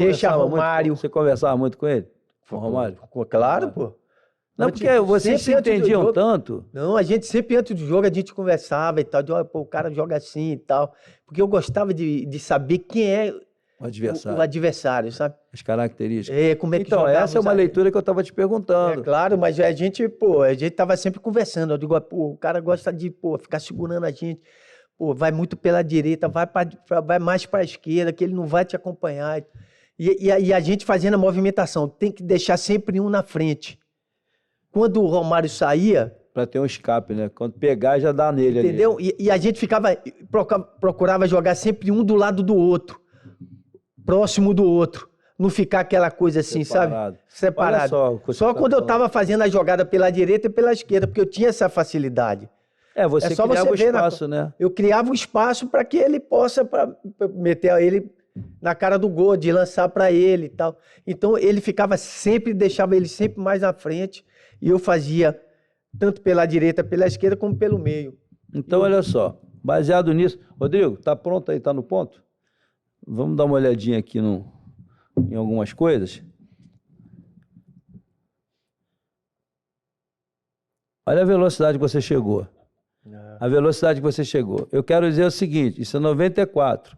conversava muito com ele? Com o Romário? Claro, pô. Não, porque vocês se entendiam tanto. Não, a gente sempre antes do jogo, a gente conversava e tal. O cara joga assim e tal. Porque eu gostava de saber quem é o adversário, sabe? As características. Como é que então, essa é uma leitura que eu estava te perguntando. Claro, mas a gente tava sempre conversando. Eu digo, o cara gosta de, ficar segurando a gente. Vai muito pela direita, vai mais para a esquerda, que ele não vai te acompanhar. E a gente fazendo a movimentação, tem que deixar sempre um na frente. Quando o Romário saía... Para ter um escape, né? Quando pegar, já dá nele. Entendeu? Ali. E a gente procurava jogar sempre um do lado do outro, próximo do outro. Não ficar aquela coisa assim, sabe? Separado. Só quando eu estava fazendo a jogada pela direita e pela esquerda, porque eu tinha essa facilidade. Você criava o espaço, né? Eu criava um espaço para que ele possa meter ele na cara do gol, de lançar para ele e tal. Então ele deixava ele sempre mais à frente e eu fazia tanto pela direita, pela esquerda, como pelo meio. Então, olha só, baseado nisso... Rodrigo, tá pronto aí? Tá no ponto? Vamos dar uma olhadinha aqui em algumas coisas. Olha a velocidade que você chegou. A velocidade que você chegou. Eu quero dizer o seguinte, isso é 94.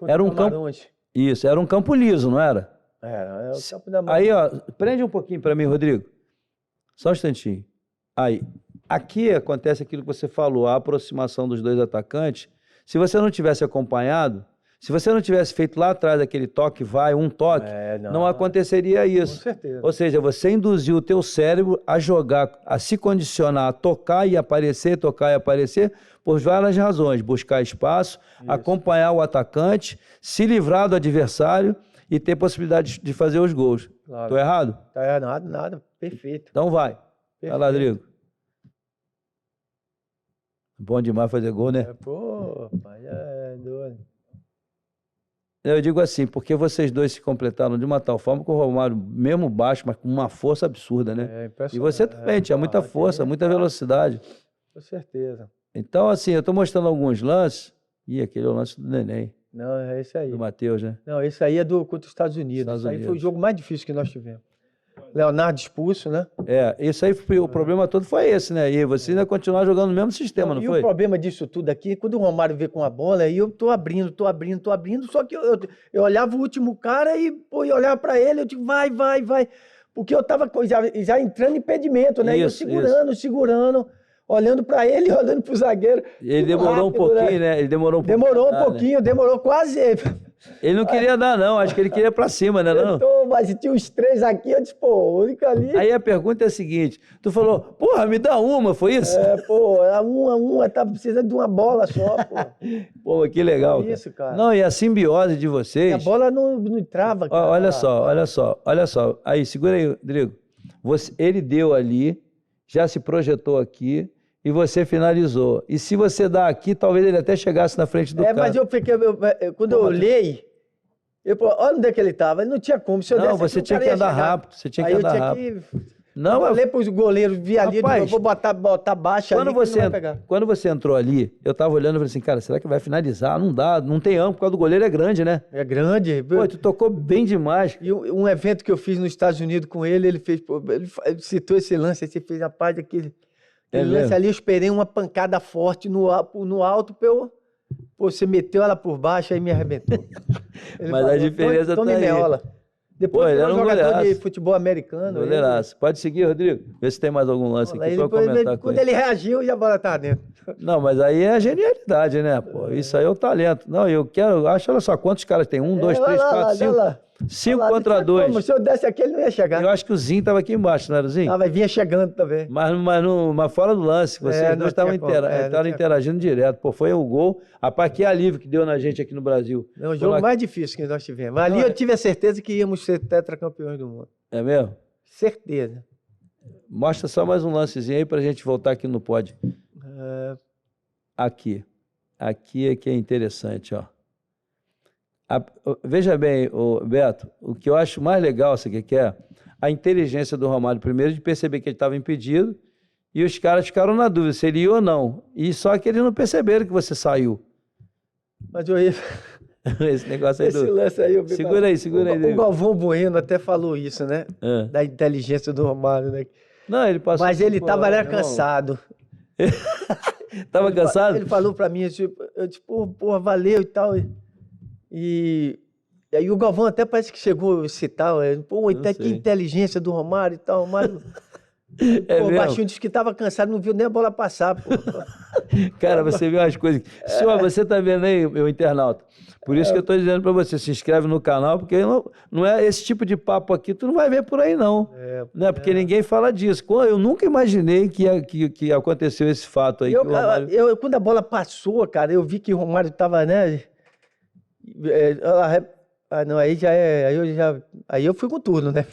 Era um campo... Isso, era um campo liso, não era? Era o campo da mão. Aí, prende um pouquinho para mim, Rodrigo. Só um instantinho. Aí, aqui acontece aquilo que você falou, a aproximação dos dois atacantes. Se você não tivesse acompanhado, se você não tivesse feito lá atrás aquele toque, um toque, não aconteceria isso. Com certeza. Ou seja, você induziu o teu cérebro a jogar, a se condicionar, a tocar e aparecer, por várias razões. Buscar espaço, acompanhar o atacante, se livrar do adversário e ter possibilidade de fazer os gols. Claro. Tô errado? Tá errado, nada. Perfeito. Então vai. Vai lá, Rodrigo. Bom demais fazer gol, né? Pai, é doido. Eu digo assim, porque vocês dois se completaram de uma tal forma que o Romário, mesmo baixo, mas com uma força absurda, né? É impressionante. E você também, tinha muita força, muita velocidade. Com certeza. Então, assim, eu estou mostrando alguns lances. Ih, aquele é o lance do Neném, Não, é esse aí. do Matheus, né? Não, esse aí é contra os Estados Unidos. Estados Isso aí foi o Unidos. jogo mais difícil que nós tivemos. Leonardo expulso, né? Esse aí, o problema todo foi esse, né? E você ainda continuar jogando no mesmo sistema, não E foi? o problema disso tudo aqui, quando o Romário veio com a bola, aí eu tô abrindo, só que eu olhava o último cara e, pô, eu olhava pra ele, eu digo, vai. Porque eu tava já entrando em impedimento, né? E eu segurando, olhando pra ele, olhando pro zagueiro. Ele demorou um pouquinho, né? Ele demorou um pouquinho. Demorou um pouquinho, demorou quase. Ele não queria dar, não. Acho que ele queria pra cima, né? Não? Mas tinha uns 3 aqui, eu disse, pô, o único ali. Aí a pergunta é a seguinte: tu falou, porra, me dá uma, foi isso? Pô, a uma, tá precisando de uma bola só, pô. Pô, que legal. É isso, cara. Não, e a simbiose de vocês. A bola não trava, cara. Olha só. Aí, segura aí, Rodrigo. Ele deu ali, já se projetou aqui e você finalizou. E se você dá aqui, talvez ele até chegasse na frente do cara. Mas eu fiquei, quando eu olhei, olha onde é que ele estava. Ele não tinha como. Se eu não, desse você aqui, tinha que andar rápido. Você tinha que andar rápido. Não, eu olhei para os goleiros, vi ali, eu vou botar baixo ali, que ele não vai pegar. Quando você entrou ali, eu tava olhando e falei assim, cara, será que vai finalizar? Não dá, não tem ângulo, por causa do goleiro é grande, né? É grande. Pô, tu tocou bem demais. E um evento que eu fiz nos Estados Unidos com ele, ele fez, pô, ele citou esse lance, você fez a parte daquele lance ali, eu esperei uma pancada forte no alto pra eu... Pô, você meteu ela por baixo, aí me arrebentou. Mas falou, a diferença tá aí. Meola. Depois ele era um jogador goleiraço de futebol americano. Goleiraço. Pode seguir, Rodrigo. Vê se tem mais algum lance aqui pra comentar com quando ele reagiu, e a bola tá dentro. Não, mas aí é a genialidade, né? Pô, isso aí é o talento. Não, acho, olha só, quantos caras tem? 1, 2, 3, 4, 5. 5 contra 2. Se eu desse aqui, ele não ia chegar. Eu acho que o Zinho tava aqui embaixo, não era o Zinho? Mas vinha chegando também. Mas fora do lance, vocês dois estavam interagindo direto. Pô, foi o gol. Rapaz, que alívio que deu na gente aqui no Brasil. É o jogo mais difícil que nós tivemos. Ali eu tive a certeza que íamos ser tetracampeões do mundo. É mesmo? Certeza. Mostra só mais um lancezinho aí pra gente voltar aqui no pódio. Aqui. Aqui é que é interessante, ó. Veja bem, Beto, o que eu acho mais legal, você que é a inteligência do Romário, primeiro, de perceber que ele estava impedido, e os caras ficaram na dúvida se ele ia ou não. E só que eles não perceberam que você saiu. Mas eu ia... Esse negócio aí Esse lance aí, eu vi. Segura aí. O Galvão Bueno até falou isso, né? Da inteligência do Romário, né? Não, ele passou... Mas ele estava cansado. Tava cansado? Ele falou pra mim, eu disse, porra, valeu e tal. E aí o Galvão até parece que chegou a citar, pô, até que inteligência do Romário e tal, Romário... o baixinho disse que estava cansado, não viu nem a bola passar, pô. Cara, você viu as coisas... Senhor, você tá vendo aí, meu internauta? Por isso que eu estou dizendo para você, se inscreve no canal, porque não é esse tipo de papo aqui, tu não vai ver por aí não. Né? Porque ninguém fala disso. Eu nunca imaginei que aconteceu esse fato aí. Quando a bola passou, cara, eu vi que o Romário estava, né? Não, aí eu fui com tudo, né?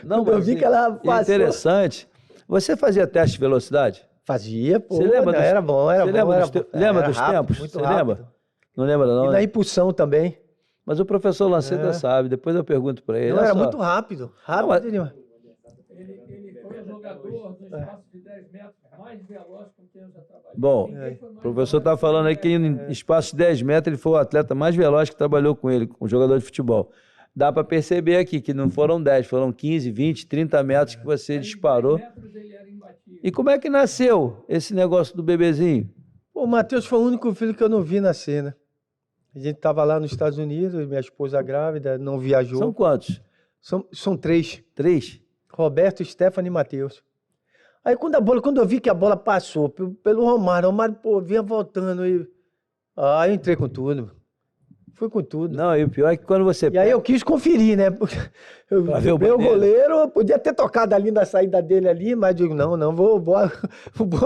Não, eu vi que ela passou. Interessante. Você fazia teste de velocidade? Fazia, pô. Você lembra era bom, era bom. Lembra dos tempos? Muito você rápido. Lembra? Não lembra não? E na impulsão também. Mas o professor Lanceta sabe, depois eu pergunto para ele. Não, era muito rápido. Rápido demais. Ele foi o jogador no espaço de 10 metros mais veloz com quem eu já trabalhei. Bom, o professor está falando aí que em espaço de 10 metros ele foi o atleta mais veloz que trabalhou com ele, com o jogador de futebol. Dá para perceber aqui que não foram 10, foram 15, 20, 30 metros que você disparou. E como é que nasceu esse negócio do bebezinho? Pô, o Matheus foi o único filho que eu não vi nascer, né? A gente estava lá nos Estados Unidos, minha esposa grávida, não viajou. São quantos? São 3. 3? Roberto, Stephanie e Matheus. Aí quando eu vi que a bola passou pelo Romário, pô, vinha voltando e... eu entrei com tudo. Fui com tudo. Não, e o pior é que quando você... E aí eu quis conferir, né? Porque o meu goleiro, eu podia ter tocado ali na saída dele ali, mas digo, não, vou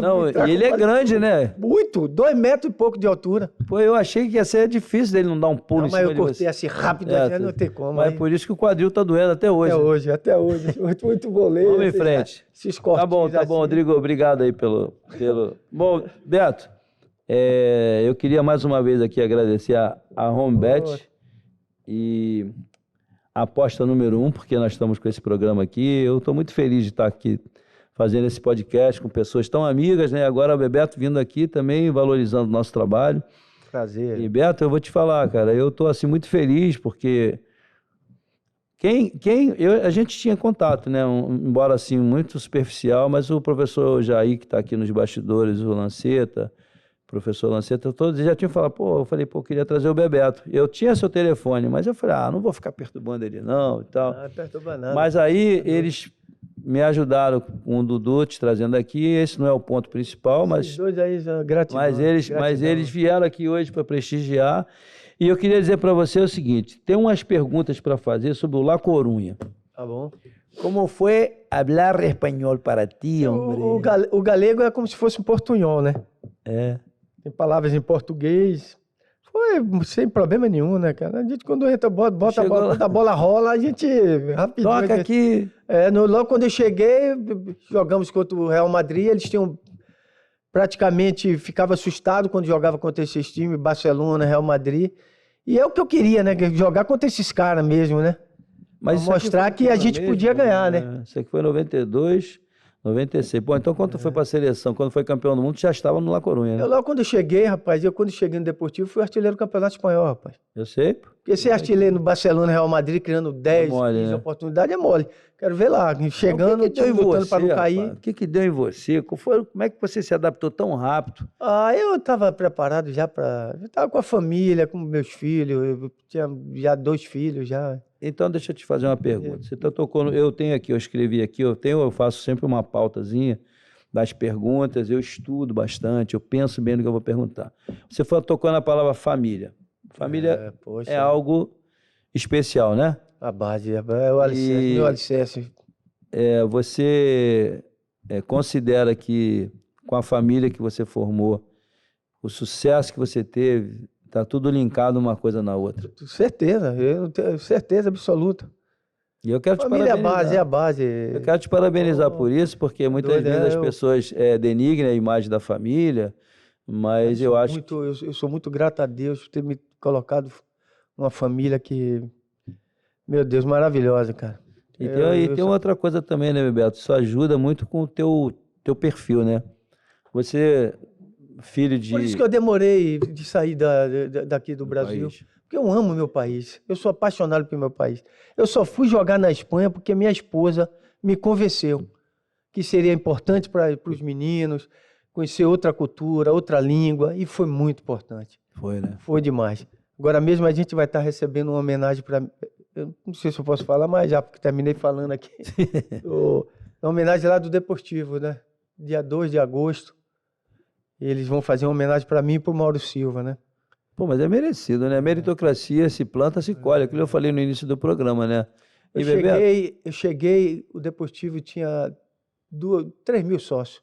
não, e ele é grande, né? Muito, 2 metros e pouco de altura. Pô, eu achei que ia ser difícil dele não dar um pulo em cima de você. Mas eu cortei assim rápido, não tem como. Mas é por isso que o quadril tá doendo até hoje. Até hoje. Muito goleiro. Vamos em frente. Tá bom, Rodrigo, obrigado aí pelo... Bom, Beto, eu queria mais uma vez aqui agradecer a HomeBet e a aposta número 1, porque nós estamos com esse programa aqui. Eu estou muito feliz de estar aqui fazendo esse podcast com pessoas tão amigas, né? Agora o Bebeto vindo aqui também, valorizando o nosso trabalho. Prazer. E Beto, eu vou te falar, cara, eu tô assim muito feliz porque a gente tinha contato, né? Embora assim muito superficial, mas o professor Jair, que está aqui nos bastidores, o Lanceta, professor Lanceta, todos já tinham falado, eu falei, eu queria trazer o Bebeto. Eu tinha seu telefone, mas eu falei, não vou ficar perturbando ele não e tal. Não perturba nada. Mas aí eles me ajudaram com o Dudu te trazendo aqui, esse não é o ponto principal, mas... Esses dois aí, gratidão. Mas eles vieram aqui hoje para prestigiar. E eu queria dizer para você o seguinte, tem umas perguntas para fazer sobre o La Coruña. Tá bom. ¿Cómo fue hablar español para ti, hombre? O galego é como se fosse um portunhol, né? É. Tem palavras em português. Foi sem problema nenhum, né, cara? A gente, quando entra, bota a bola, quando a bola rola, a gente rapidinho. Toca aqui. Logo quando eu cheguei, jogamos contra o Real Madrid, eles tinham praticamente, ficava assustado quando jogava contra esses times, Barcelona, Real Madrid. E é o que eu queria, né? Jogar contra esses caras mesmo, né? Mas pra mostrar que a gente podia ganhar, né? Isso aqui foi em 92, 96. Pô, então quando tu foi pra seleção, quando foi campeão do mundo, tu já estava no La Coruña, né? Logo quando eu cheguei, rapaz, quando cheguei no Deportivo, fui artilheiro do Campeonato Espanhol, rapaz. Eu sei. Porque ser artilheiro no Barcelona, Real Madrid, criando 10, mole, 15 né? oportunidades, é mole. Quero ver lá, chegando, Então, o que lutando para não cair. rapaz? O que deu em você? Como é que você se adaptou tão rápido? Eu estava preparado já para... Eu estava com a família, com meus filhos, eu tinha já 2 filhos já. Então, deixa eu te fazer uma pergunta. Você tocou eu tenho aqui, eu escrevi aqui, eu faço sempre uma pautazinha das perguntas, eu estudo bastante, eu penso bem no que eu vou perguntar. Você tocou na palavra família. Família é algo especial, né? A base, é o alicerce, meu alicerce. Você considera que com a família que você formou, o sucesso que você teve, está tudo linkado uma coisa na outra? Certeza, eu tenho certeza absoluta. E eu quero te Família parabenizar. é a base. Eu quero te parabenizar por isso, porque muitas vezes as pessoas denigrem a imagem da família, mas eu acho que... Eu sou muito grato a Deus por ter me colocado uma família que, meu Deus, maravilhosa, cara. E tem outra coisa também, né, Bebeto? Isso ajuda muito com o teu perfil, né? Você, filho de... Por isso que eu demorei de sair daqui do Brasil. país. Porque eu amo meu país. Eu sou apaixonado pelo meu país. Eu só fui jogar na Espanha porque minha esposa me convenceu que seria importante para os meninos conhecer outra cultura, outra língua, e foi muito importante. Foi, né? Foi demais. Agora mesmo a gente vai estar recebendo uma homenagem para... Eu não sei se eu posso falar, mas já porque terminei falando aqui. Uma homenagem lá do Deportivo, né? Dia 2 de agosto. Eles vão fazer uma homenagem para mim e para o Mauro Silva, né? Pô, mas é merecido, né? Meritocracia se planta, se colhe. Aquilo eu falei no início do programa, né? Eu cheguei, o Deportivo tinha 3 mil sócios.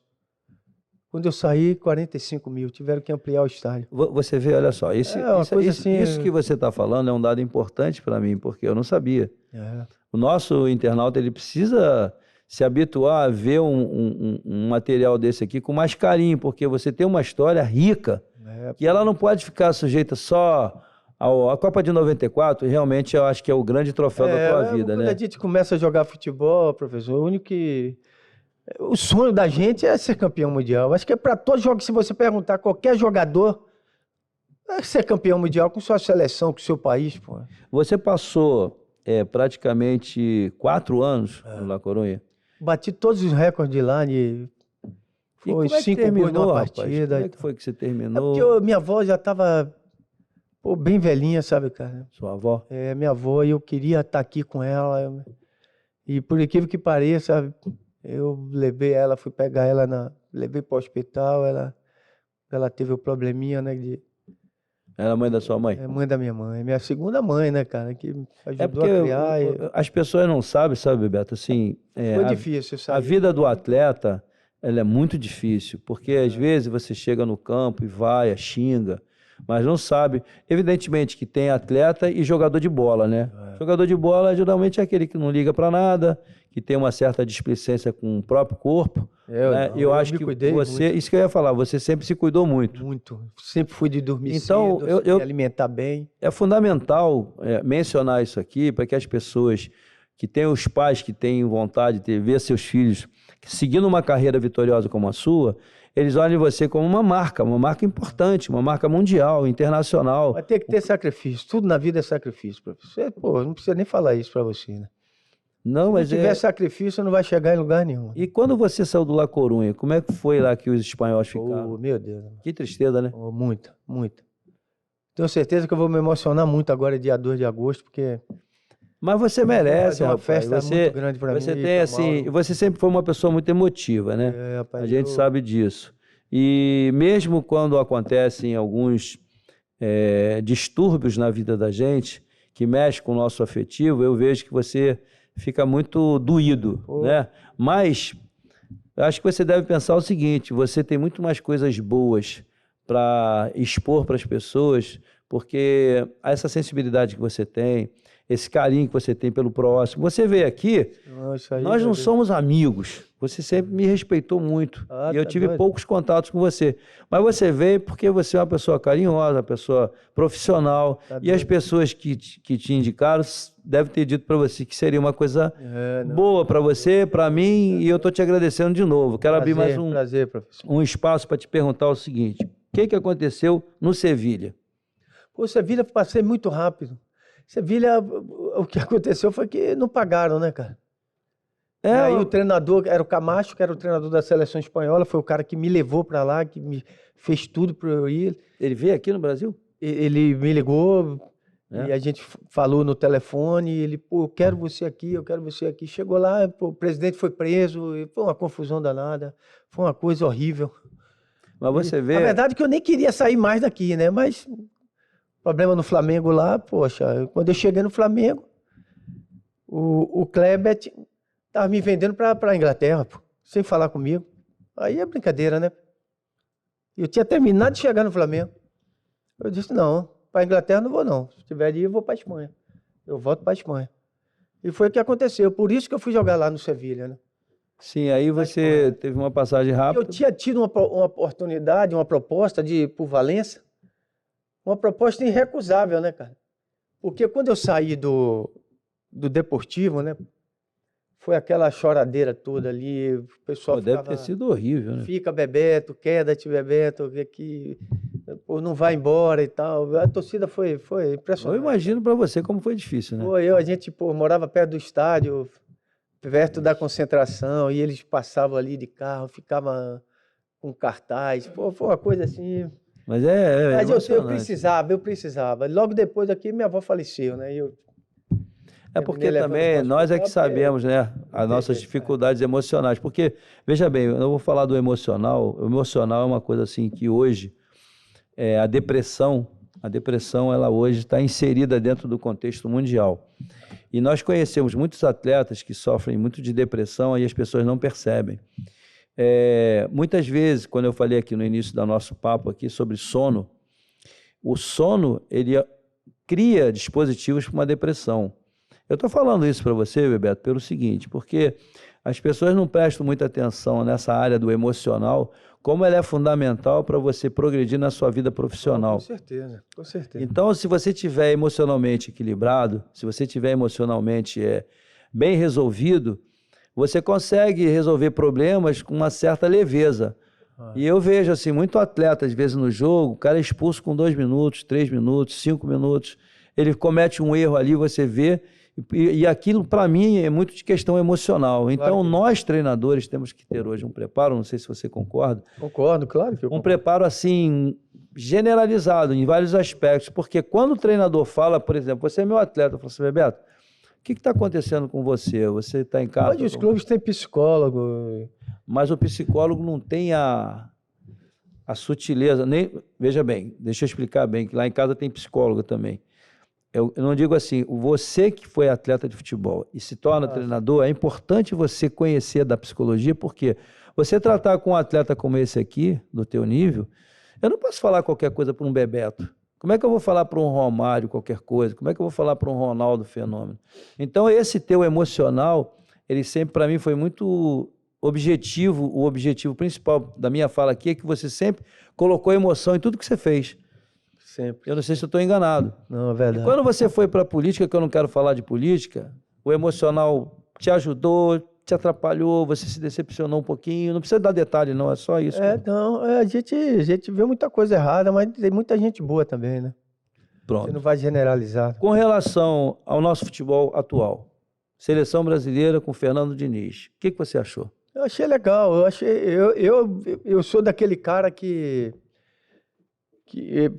Quando eu saí, 45 mil. Tiveram que ampliar o estádio. Você vê, olha só, isso que você está falando é um dado importante para mim, porque eu não sabia. O nosso internauta, ele precisa se habituar a ver um material desse aqui com mais carinho, porque você tem uma história rica, que ela não pode ficar sujeita só a Copa de 94, realmente eu acho que é o grande troféu da tua vida, quando né? a gente começa a jogar futebol, professor, o sonho da gente é ser campeão mundial. Acho que é para todos os jogos, se você perguntar a qualquer jogador, é ser campeão mundial com sua seleção, com seu país, pô. Você passou praticamente 4 anos no La Coruña. Bati todos os recordes lá foi 5 gols numa partida. Como é que foi que você terminou? Porque minha avó já estava bem velhinha, sabe, cara? Sua avó? Minha avó, e eu queria estar aqui com ela. E por incrível que pareça, eu levei ela, fui pegar ela, levei para o hospital, ela teve o probleminha, né? Era a mãe da sua mãe? É mãe da minha mãe, minha segunda mãe, né, cara, que me ajudou a criar. As pessoas não sabem, sabe, Bebeto, assim... Foi difícil, sabe? A vida do atleta, ela é muito difícil, porque às vezes você chega no campo e vai, xinga, mas não sabe. Evidentemente que tem atleta e jogador de bola, né? Jogador de bola geralmente é aquele que não liga para nada, que tem uma certa displicência com o próprio corpo. Eu acho que você, muito. Isso que eu ia falar, você sempre se cuidou muito. Muito. Sempre fui de dormir então, cedo, de alimentar bem. É fundamental mencionar isso aqui para que as pessoas que têm os pais que têm vontade de ver seus filhos seguindo uma carreira vitoriosa como a sua, eles olham em você como uma marca importante, uma marca mundial, internacional. Vai ter que ter sacrifício. Tudo na vida é sacrifício, professor. Pô, não precisa nem falar isso para você, né? Não, mas Se tiver sacrifício, não vai chegar em lugar nenhum. E quando você saiu do La Corunha, como é que foi lá que os espanhóis ficaram? Oh, meu Deus. Que tristeza, né? Oh, muita, muita. Tenho certeza que eu vou me emocionar muito agora, dia 2 de agosto, porque... Mas você merece, fazer uma rapaz. festa Você, muito grande pra você mim, tem pra assim, Mauro. você sempre foi uma pessoa muito emotiva, né? É, rapaz, A gente eu- sabe disso. E mesmo quando acontecem alguns distúrbios na vida da gente, que mexe com o nosso afetivo, eu vejo que você fica muito doído, Pô. né? Mas eu acho que você deve pensar o seguinte: você tem muito mais coisas boas para expor para as pessoas, porque essa sensibilidade que você tem, esse carinho que você tem pelo próximo. Você veio aqui, Não, isso aí, nós meu não Deus. somos amigos. Você sempre me respeitou muito. Ah, E eu tá tive doido. poucos contatos com você. Mas você veio porque você é uma pessoa carinhosa, uma pessoa profissional. Tá E as doido. pessoas que te indicaram devem ter dito para você que seria uma coisa É, não. boa para você, para mim, e eu estou te agradecendo de novo. Quero abrir mais Prazer, professor. um espaço para te perguntar o seguinte: o que aconteceu no Sevilha? Pô, Sevilha, passei muito rápido. Sevilha, o que aconteceu foi que não pagaram, né, cara? E aí o treinador, era o Camacho, que era o treinador da seleção espanhola, foi o cara que me levou para lá, que me fez tudo para eu ir. Ele veio aqui no Brasil? Ele me ligou É? e a gente falou no telefone, e ele, pô, eu quero você aqui, eu quero você aqui. Chegou lá, pô, o presidente foi preso, e foi uma confusão danada, foi uma coisa horrível. Mas você vê. Na verdade que eu nem queria sair mais daqui, né? Mas problema no Flamengo lá, poxa, quando eu cheguei no Flamengo, o Kleber tava me vendendo para Inglaterra, pô, sem falar comigo. Aí é brincadeira, né? Eu tinha terminado de chegar no Flamengo. Eu disse, não, para Inglaterra não vou não. Se tiver de ir, eu vou para Espanha. Eu volto para Espanha. E foi o que aconteceu. Por isso que eu fui jogar lá no Sevilha, né? Sim, aí você teve uma passagem rápida. Eu tinha tido uma oportunidade, uma proposta de ir para o Valência, uma proposta irrecusável, né, cara? Porque quando eu saí do Deportivo, né, foi aquela choradeira toda ali, o pessoal Pô, deve ficava, ter sido horrível, né? fica Bebeto, queda-te Bebeto, que pô, não vai embora e tal. A torcida foi Eu impressionante. imagino para você como foi difícil, né? Pô, a gente pô, morava perto do estádio, perto da concentração, e eles passavam ali de carro, ficavam com cartaz. Pô, foi uma coisa assim. Mas Mas eu emocionante. precisava. Logo depois aqui, minha avó faleceu, né? É porque terminei levando também para o nós é que hospital, porque sabemos, né, as tem nossas jeito, dificuldades emocionais. Porque, veja bem, eu não vou falar do emocional. O emocional é uma coisa assim que hoje, a depressão ela hoje está inserida dentro do contexto mundial. E nós conhecemos muitos atletas que sofrem muito de depressão e as pessoas não percebem. Muitas vezes, quando eu falei aqui no início do nosso papo aqui sobre sono, o sono, ele cria dispositivos para uma depressão. Eu estou falando isso para você, Bebeto, pelo seguinte, porque as pessoas não prestam muita atenção nessa área do emocional, como ela é fundamental para você progredir na sua vida profissional. Com certeza, com certeza. Então, se você estiver emocionalmente equilibrado, se você estiver emocionalmente bem resolvido, você consegue resolver problemas com uma certa leveza. E eu vejo assim, muito atleta, às vezes no jogo, o cara é expulso com 2 minutos, 3 minutos, 5 minutos, ele comete um erro ali, você vê, e aquilo para mim é muito de questão emocional. Então nós treinadores temos que ter hoje um preparo, não sei se você concorda. Concordo, claro que eu Um concordo. preparo assim, generalizado em vários aspectos, porque quando o treinador fala, por exemplo, você é meu atleta, eu falo assim, Bebeto, o que está acontecendo com você? Você está em casa? Hoje os clubes têm psicólogo. Mas o psicólogo não tem a sutileza, nem, veja bem, deixa eu explicar bem, que lá em casa tem psicólogo também. Eu não digo assim, você que foi atleta de futebol e se torna treinador, é importante você conhecer da psicologia, porque você tratar com um atleta como esse aqui, do teu nível, eu não posso falar qualquer coisa para um Bebeto. Como é que eu vou falar para um Romário qualquer coisa? Como é que eu vou falar para um Ronaldo Fenômeno? Então esse teu emocional, ele sempre para mim foi muito objetivo, o objetivo principal da minha fala aqui é que você sempre colocou emoção em tudo que você fez. Sempre. Eu não sei se eu estou enganado. Não, é verdade. Quando você foi para a política, que eu não quero falar de política, o emocional te ajudou, te atrapalhou, você se decepcionou um pouquinho? Não precisa dar detalhe, não, é só isso. cara. Não, a gente vê muita coisa errada, mas tem muita gente boa também, né? Você não Pronto. vai generalizar. Com relação ao nosso futebol atual, seleção brasileira com Fernando Diniz, o que você achou? Eu achei legal, eu sou daquele cara que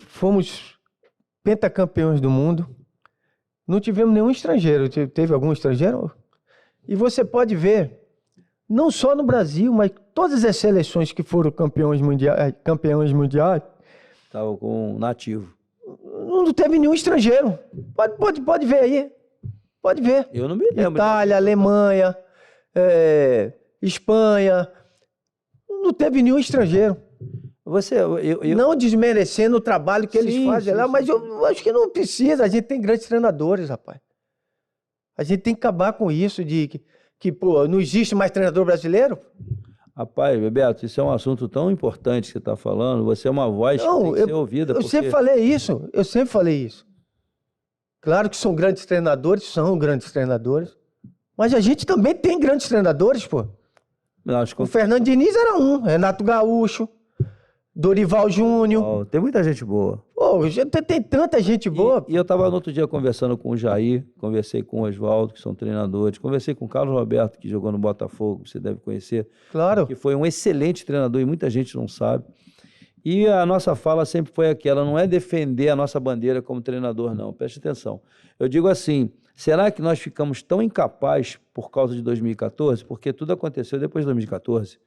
fomos pentacampeões do mundo, não tivemos nenhum estrangeiro, teve algum estrangeiro? E você pode ver, não só no Brasil, mas todas as seleções que foram campeões mundiais, Estava com um nativo. não teve nenhum estrangeiro. Pode ver aí, pode ver. Eu não me lembro. Itália, Alemanha, Espanha, não teve nenhum estrangeiro. Não desmerecendo o trabalho que eles fazem lá, mas eu acho que não precisa. A gente tem grandes treinadores, rapaz. A gente tem que acabar com isso de que pô, não existe mais treinador brasileiro. Rapaz, Bebeto, isso é um assunto tão importante que você está falando. Você é uma voz que tem que ser ouvida. Eu sempre falei isso. Claro que são grandes treinadores, mas a gente também tem grandes treinadores, pô. O Fernando Diniz era um, Renato Gaúcho, Dorival Júnior. Tem muita gente boa. Pô, tem tanta gente boa. E eu estava no outro dia conversando com o Jair, conversei com o Oswaldo, que são treinadores, conversei com o Carlos Roberto, que jogou no Botafogo, você deve conhecer. Claro. Que foi um excelente treinador e muita gente não sabe. E a nossa fala sempre foi aquela, não é defender a nossa bandeira como treinador, não. Preste atenção. Eu digo assim, será que nós ficamos tão incapazes por causa de 2014? Porque tudo aconteceu depois de 2014.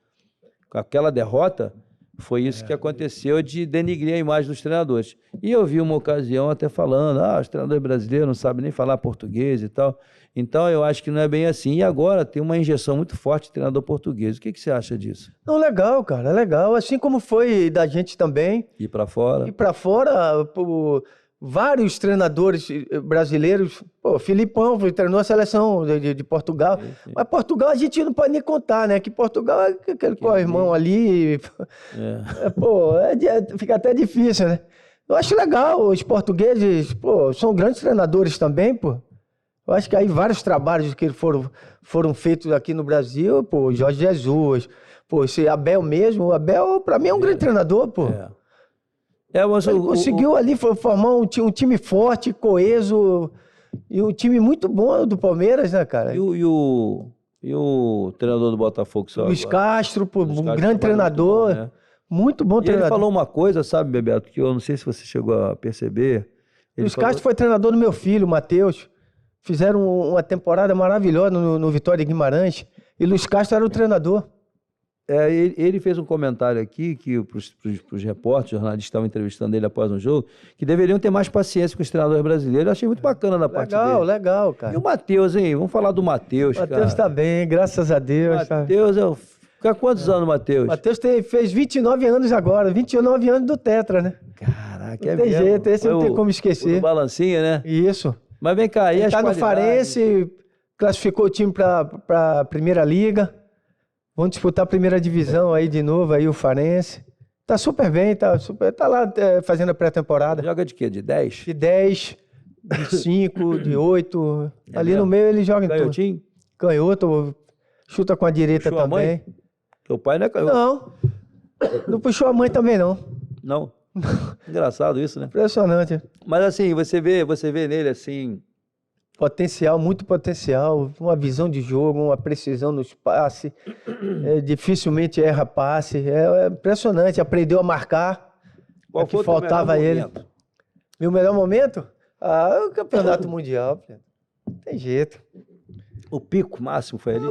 Com aquela derrota, foi isso que aconteceu de denigrir a imagem dos treinadores. E eu vi uma ocasião até falando, os treinadores brasileiros não sabem nem falar português e tal. Então, eu acho que não é bem assim. E agora tem uma injeção muito forte de treinador português. O que você acha disso? Não, legal, cara, legal. Assim como foi da gente também. Ir para fora? Ir para fora, vários treinadores brasileiros. Pô, Filipão treinou a seleção de Portugal. Sim. Mas Portugal a gente não pode nem contar, né? Que Portugal é aquele co-irmão ali. Fica até difícil, né? Eu acho legal. Os portugueses, são grandes treinadores também, pô. Eu acho que aí vários trabalhos que foram feitos aqui no Brasil, Jorge Jesus, esse Abel mesmo. O Abel, para mim, é um grande treinador, pô. Mas ele conseguiu ali formar um time forte, coeso, e um time muito bom do Palmeiras, né, cara? E o treinador do Botafogo? Luiz Castro, um grande treinador, muito bom treinador. Ele falou uma coisa, sabe, Bebeto, que eu não sei se você chegou a perceber. Luiz Castro foi treinador do meu filho, Matheus. Fizeram uma temporada maravilhosa no Vitória de Guimarães, e Luiz Castro era o treinador. Ele fez um comentário aqui, que para os repórteres, jornalistas estavam entrevistando ele após um jogo, que deveriam ter mais paciência com os treinadores brasileiros. Eu achei muito bacana da parte dele. Legal, cara. E o Matheus, hein? Vamos falar do Matheus, cara. Matheus tá bem, graças a Deus. Matheus, fica quantos anos, Matheus? Matheus fez 29 anos agora, 29 anos do Tetra, né? Caraca, não tem jeito, esse não tem como esquecer. O balancinha, né? Isso. Mas vem cá, ele tá no Farense, classificou o time para a Primeira Liga. Vão disputar a primeira divisão aí de novo, aí o Farense. Tá super bem, tá lá fazendo a pré-temporada. Joga de quê? De 10? De 10, de 5, de 8. Ali no meio ele joga em tudo. Canhotinho? Canhoto, chuta com a direita puxou também. A mãe? Teu pai não é canhoto? Não puxou a mãe também não. Não? Engraçado isso, né? Impressionante. Mas assim, você vê nele assim... Potencial, muito potencial, uma visão de jogo, uma precisão nos passes, dificilmente erra passe, é impressionante, aprendeu a marcar, Qual que faltava a ele. Meu melhor momento? O campeonato mundial, não tem jeito. O pico máximo foi ali?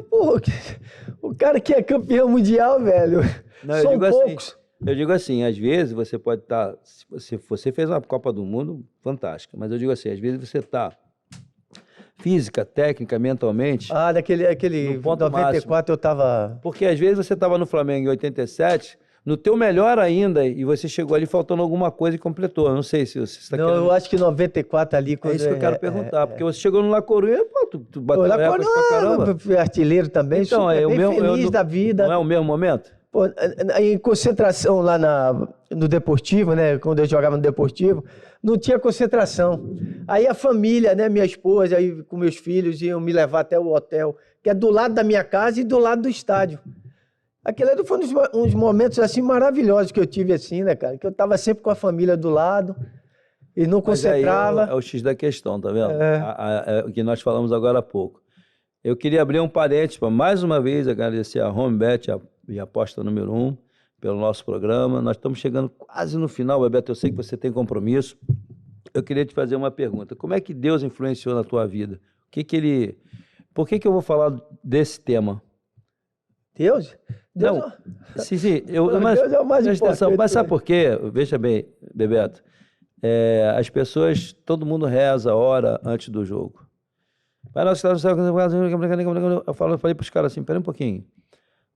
O cara que é campeão mundial, velho, não, são poucos. Eu digo assim, às vezes você pode estar, se você fez uma Copa do Mundo, fantástica, mas eu digo assim, às vezes você está física, técnica, mentalmente... Aquele 94 máximo. Eu tava... Porque às vezes você estava no Flamengo em 87, no teu melhor ainda, e você chegou ali faltando alguma coisa e completou. Eu não sei se você está querendo... eu acho que 94 ali... É isso que eu quero perguntar, porque você chegou no La Coruña, tu bateu recorde pra caramba. Artilheiro também, então, feliz da vida. Não é o mesmo momento? Em concentração lá no Deportivo, né? Quando eu jogava no Deportivo, não tinha concentração. Aí a família, né? Minha esposa, aí com meus filhos, iam me levar até o hotel que é do lado da minha casa e do lado do estádio. Aquele ali foi uns momentos assim maravilhosos que eu tive assim, né, cara? Que eu tava sempre com a família do lado e não Mas aí concentrava. é o X da questão, tá vendo? O que nós falamos agora há pouco. Eu queria abrir um parênteses para, mais uma vez, agradecer a HomeBet e a aposta número 1 pelo nosso programa. Nós estamos chegando quase no final, Bebeto, eu sei que você tem compromisso. Eu queria te fazer uma pergunta. Como é que Deus influenciou na tua vida? Por que eu vou falar desse tema? Deus? Não, sim, mas, Deus é o mais presta atenção, importante. mas sabe por quê? Veja bem, Bebeto, as pessoas, todo mundo reza, ora antes do jogo. Eu falei para os caras assim, pera um pouquinho,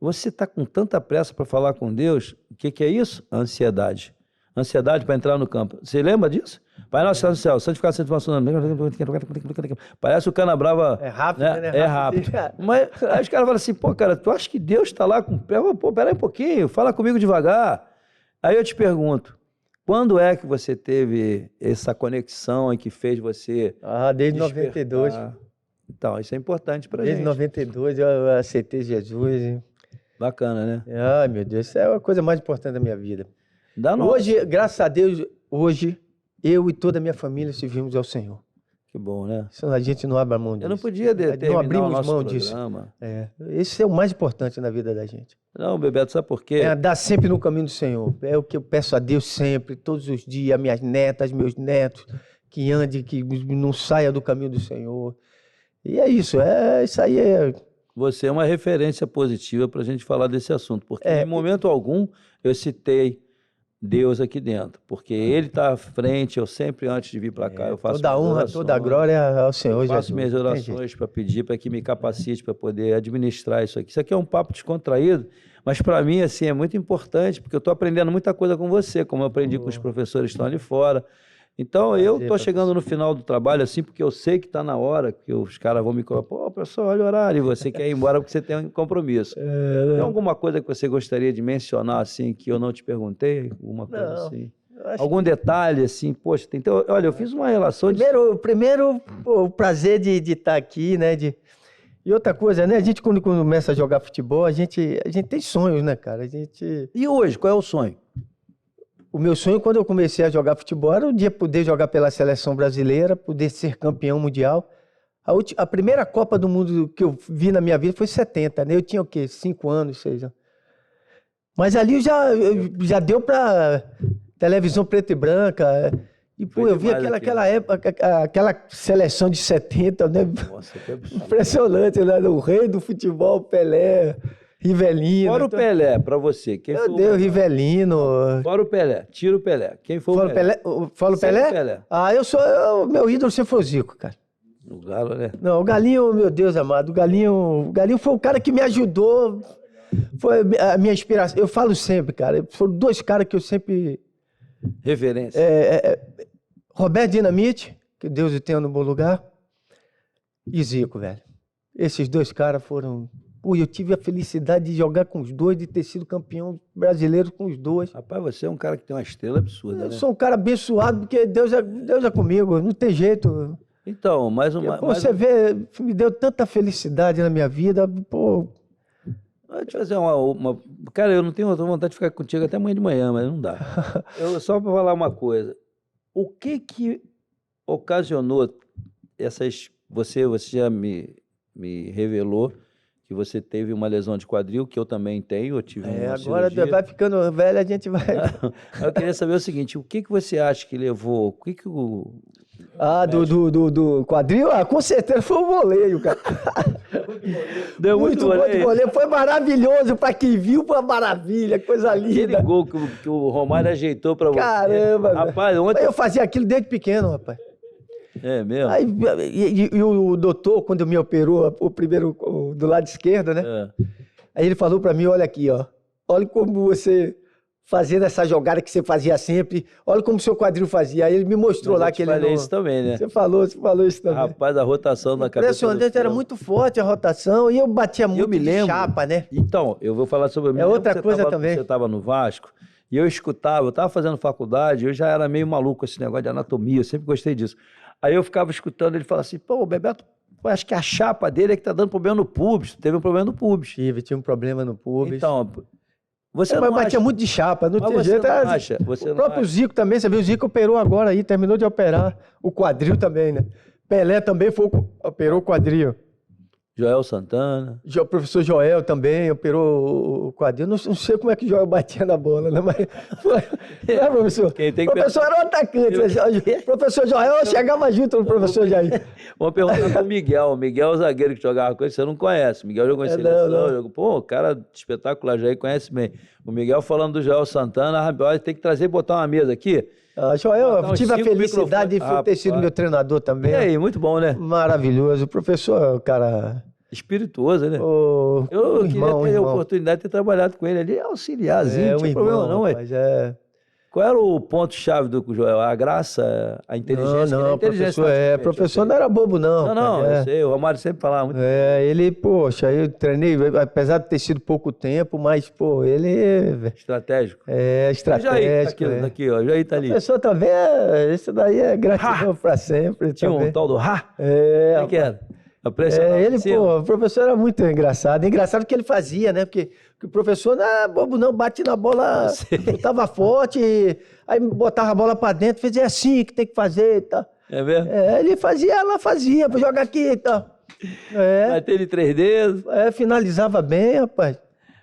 você está com tanta pressa para falar com Deus, o que é isso? Ansiedade. Ansiedade para entrar no campo. Você lembra disso? Pai nosso que está no céu, santificado seja o vosso nome. Parece o Cana Brava. É rápido, né? É rápido. Mas aí os caras falam assim, pô, cara, tu acha que Deus está lá com... Pô, pera aí um pouquinho, fala comigo devagar. Aí eu te pergunto, quando é que você teve essa conexão em que fez você... Desde despertar? 92. Então, isso é importante pra Desde gente. 92 eu aceitei Jesus. Bacana, né? Ai, meu Deus, isso é a coisa mais importante da minha vida. Dá nós. Hoje, graças a Deus, hoje, eu e toda a minha família servimos ao Senhor. Que bom, né? Isso a gente não abre a mão disso. Eu não podia terminar Não abrimos o nosso mão programa. disso. Esse é o mais importante na vida da gente. Não, Bebeto, sabe por quê? É andar sempre no caminho do Senhor. É o que eu peço a Deus sempre, todos os dias, minhas netas, meus netos, que ande, que não saia do caminho do Senhor. E é isso, isso aí é... Você é uma referência positiva para a gente falar desse assunto, porque em momento algum eu citei Deus aqui dentro, porque Ele está à frente, eu sempre, antes de vir para cá, eu faço toda a honra, toda a glória ao Senhor eu Jesus. faço minhas orações para pedir, para que me capacite para poder administrar isso aqui. Isso aqui é um papo descontraído, mas para mim, assim, é muito importante, porque eu estou aprendendo muita coisa com você, como eu aprendi com os professores que estão ali fora. Então, eu estou chegando no final do trabalho, assim, porque eu sei que está na hora, que os caras vão me colocar, pô, professor, olha o horário, e você quer ir embora porque você tem um compromisso. Tem alguma coisa que você gostaria de mencionar, assim, que eu não te perguntei? Alguma coisa assim? Algum detalhe, assim, poxa, olha, eu fiz uma relação de... Primeiro o prazer de estar aqui, né, E outra coisa, né, a gente quando começa a jogar futebol, a gente tem sonhos, né, cara? E hoje, qual é o sonho? O meu sonho, quando eu comecei a jogar futebol, era um dia poder jogar pela seleção brasileira, poder ser campeão mundial. A primeira Copa do Mundo que eu vi na minha vida foi em 70, né? Eu tinha o quê? 5 anos, 6 anos. Mas ali já deu para televisão preta e branca. E, pô, eu vi aquela época, aquela seleção de 70, né? Nossa, que absurdo. Impressionante, né? O rei do futebol, Pelé... Rivelino. Fora o Pelé, pra você. Quem Meu Deus, Rivelino. Fora o Pelé, tira o Pelé. Quem foi o Pelé? Fala o Pelé? Pelé? Meu ídolo sempre foi o Zico, cara. O Galo, né? Não, o Galinho, meu Deus amado, o Galinho foi o cara que me ajudou, foi a minha inspiração. Eu falo sempre, cara, foram 2 caras que eu sempre... Referência. Roberto Dinamite, que Deus o tenha no bom lugar, e Zico, velho. Esses 2 caras foram... Pô, eu tive a felicidade de jogar com os 2, de ter sido campeão brasileiro com os 2. Rapaz, você é um cara que tem uma estrela absurda, né? Eu sou um cara abençoado, porque Deus é comigo, não tem jeito. Então, mais uma... Você vê, me deu tanta felicidade na minha vida, pô... Deixa eu fazer uma... Cara, eu não tenho vontade de ficar contigo até amanhã de manhã, mas não dá. Só para falar uma coisa. O que ocasionou essas... Você já me revelou que você teve uma lesão de quadril, que eu também tenho, eu tive uma agora cirurgia. vai ficando velho, a gente vai... Eu queria saber o seguinte, o que você acha que levou, do quadril? Com certeza foi o voleio, cara. Deu muito voleio. Foi maravilhoso, pra quem viu, foi uma maravilha, coisa linda. Aquele gol que o Romário ajeitou pra você. Caramba, rapaz, ontem... Eu fazia aquilo desde pequeno, rapaz. É mesmo? Aí, e o doutor, quando me operou, o primeiro do lado esquerdo, né? Aí ele falou pra mim, olha aqui, ó. Olha como você, fazendo essa jogada que você fazia sempre, olha como o seu quadril fazia. Aí ele me mostrou lá que ele... falei isso também, né? Você falou isso também. Rapaz, a rotação na cabeça... Impressionante, era muito forte a rotação e eu batia muito de chapa, né? Então, eu vou falar sobre... outra coisa também. Você estava no Vasco e eu estava fazendo faculdade, eu já era meio maluco com esse negócio de anatomia, eu sempre gostei disso. Aí eu ficava escutando ele falar assim, pô, o Bebeto Pô, acho que a chapa dele é que tá dando problema no pubis. Teve um problema no pubis. Tinha um problema no pubis. Então, você mas não batia acha? muito de chapa, não Mas tem você jeito. não É, acha? Você o não próprio acha? Zico também, você viu, o Zico operou agora aí, terminou de operar o quadril também, né? Pelé também operou o quadril. Joel Santana. O professor Joel também operou o quadril. Não sei como é que o Joel batia na bola, né? Mas não é, professor? Quem tem O que professor era um atacante. O professor Joel chegava junto no professor Jair. Vamos perguntar pro Miguel. O Miguel é o zagueiro que jogava com ele, você não conhece. O Miguel jogou em seleção. não. Jogou... Pô, o cara espetacular, Jair conhece bem. O Miguel falando do Joel Santana, olha, tem que trazer e botar uma mesa aqui. Joel, Botar eu uns tive a 5 felicidade microfones. de ter sido meu treinador também. E aí, muito bom, né? Maravilhoso. O professor é um cara... Espirituoso, né? eu Queria ter a oportunidade de ter trabalhado com ele ali, auxiliarzinho, não tinha problema não. Mas Qual era o ponto-chave do Joel? A graça, a inteligência? Não, professor não era bobo, não. Não, eu sei, o Romário sempre falava muito. Ele, poxa, eu treinei, apesar de ter sido pouco tempo, mas, pô, ele... Estratégico. Estratégico. Jair, tá aqui, ó, Jair tá ali. O professor também, isso daí é gratidão pra sempre. Tinha também. um tal do Ha? Como é que era? O professor era muito engraçado. Engraçado o que ele fazia, né? Porque o professor não é bobo, não, bate na bola, botava forte, aí botava a bola pra dentro, fazia assim que tem que fazer e tal. É mesmo? Ele fazia, ela fazia, joga aqui e tal. Bater de 3 dedos. Finalizava bem, rapaz.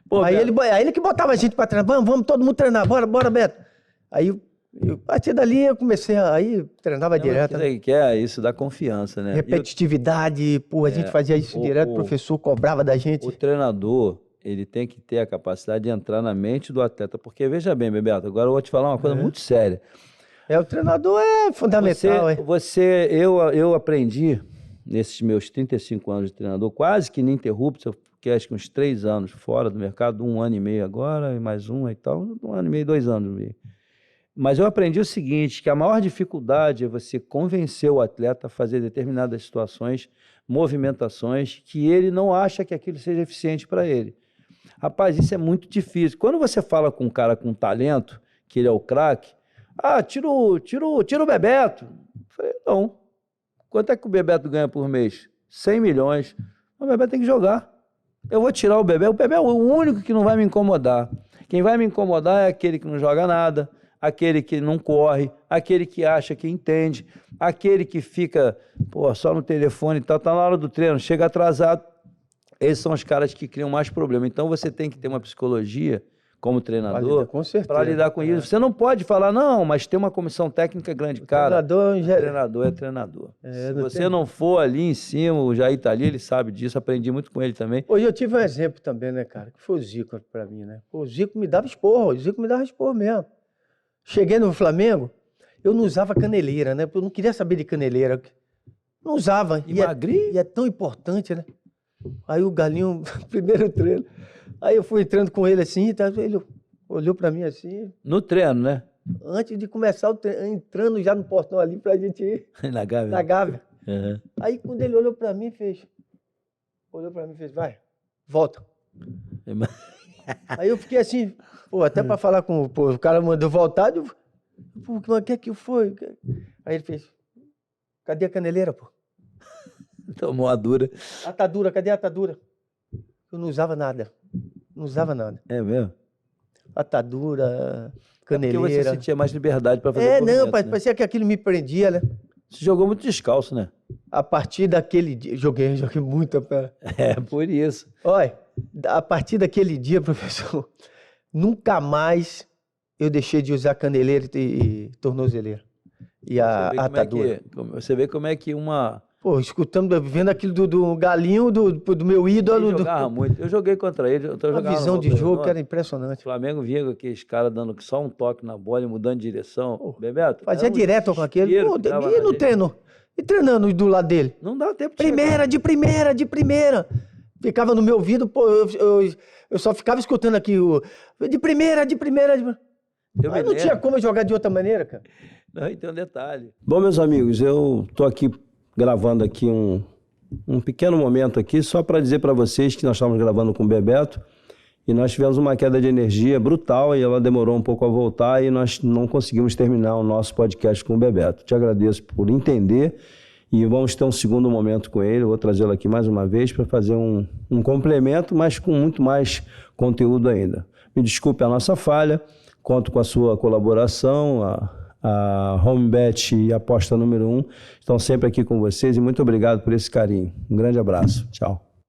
Pô, aí ele que botava a gente pra treinar, vamos todo mundo treinar, bora, Beto. Aí, a partir dali eu comecei aí treinava direto. Isso dá confiança, né? Repetitividade, a gente fazia isso direto, o professor cobrava da gente. O treinador, ele tem que ter a capacidade de entrar na mente do atleta, porque veja bem, Bebeto, agora eu vou te falar uma coisa muito séria. O treinador é fundamental. Eu aprendi, nesses meus 35 anos de treinador, quase que ininterruptos, eu fiquei acho que uns 3 anos fora do mercado, 1 ano e meio agora, e mais um e tal, 1 ano e meio, 2 anos meio. Mas eu aprendi o seguinte, que a maior dificuldade é você convencer o atleta a fazer determinadas situações, movimentações, que ele não acha que aquilo seja eficiente para ele. Rapaz, isso é muito difícil. Quando você fala com um cara com talento, que ele é o craque, tira o Bebeto. Eu falei, não. Quanto é que o Bebeto ganha por mês? 100 milhões. O Bebeto tem que jogar. Eu vou tirar o Bebeto. O Bebeto é o único que não vai me incomodar. Quem vai me incomodar é aquele que não joga nada, aquele que não corre, aquele que acha que entende, aquele que fica só no telefone e tal, tá na hora do treino, chega atrasado. Esses são os caras que criam mais problema. Então você tem que ter uma psicologia como treinador para lidar com isso. Você não pode falar, não, mas tem uma comissão técnica grande. Cara, treinador é treinador. Se você não for ali em cima, o Jair tá ali, ele sabe disso, aprendi muito com ele também. Hoje eu tive um exemplo também, né, cara, que foi o Zico para mim, né? O Zico me dava esporro, mesmo. Cheguei no Flamengo, eu não usava caneleira, né? Eu não queria saber de caneleira. Não usava. E magrinho? E é tão importante, né? Aí o Galinho, primeiro treino, aí eu fui entrando com ele assim, ele olhou pra mim assim. No treino, né? Antes de começar o treino, entrando já no portão ali pra gente ir. Na Gávea. Na Gávea. Uhum. Aí quando ele olhou pra mim, fez, vai, volta. Aí eu fiquei assim, até pra falar com o cara mandou voltar, o que é que foi? Aí ele fez, cadê a caneleira, pô? Tomou a dura. Atadura, cadê a atadura? Eu não usava nada. É mesmo? Atadura, caneleira. Porque você sentia mais liberdade para fazer parecia que aquilo me prendia, né? Você jogou muito descalço, né? A partir daquele dia, joguei muito. Por isso. Olha, a partir daquele dia, professor, nunca mais eu deixei de usar caneleira e tornozeleira. E a atadura. Você vê como é que uma... vendo aquilo do Galinho, do meu ídolo. Ele jogava muito. Eu joguei contra ele. A visão de jogo que era impressionante. O Flamengo vinha com aqueles caras dando só um toque na bola e mudando de direção. Bebeto. Fazia direto com aquele. E no treino? E treinando do lado dele? Não dá tempo de primeira. Ficava no meu ouvido, eu só ficava escutando aqui de primeira. Aí não tinha como jogar de outra maneira, cara. Não, e tem um detalhe. Bom, meus amigos, eu tô aqui gravando aqui um pequeno momento aqui, só para dizer para vocês que nós estávamos gravando com o Bebeto e nós tivemos uma queda de energia brutal e ela demorou um pouco a voltar e nós não conseguimos terminar o nosso podcast com o Bebeto. Te agradeço por entender E vamos ter um segundo momento com ele. Eu vou trazê-lo aqui mais uma vez para fazer um complemento, mas com muito mais conteúdo ainda. Me desculpe a nossa falha, conto com a sua colaboração. A HomeBet e a aposta número 1 estão sempre aqui com vocês e muito obrigado por esse carinho. Um grande abraço. Tchau.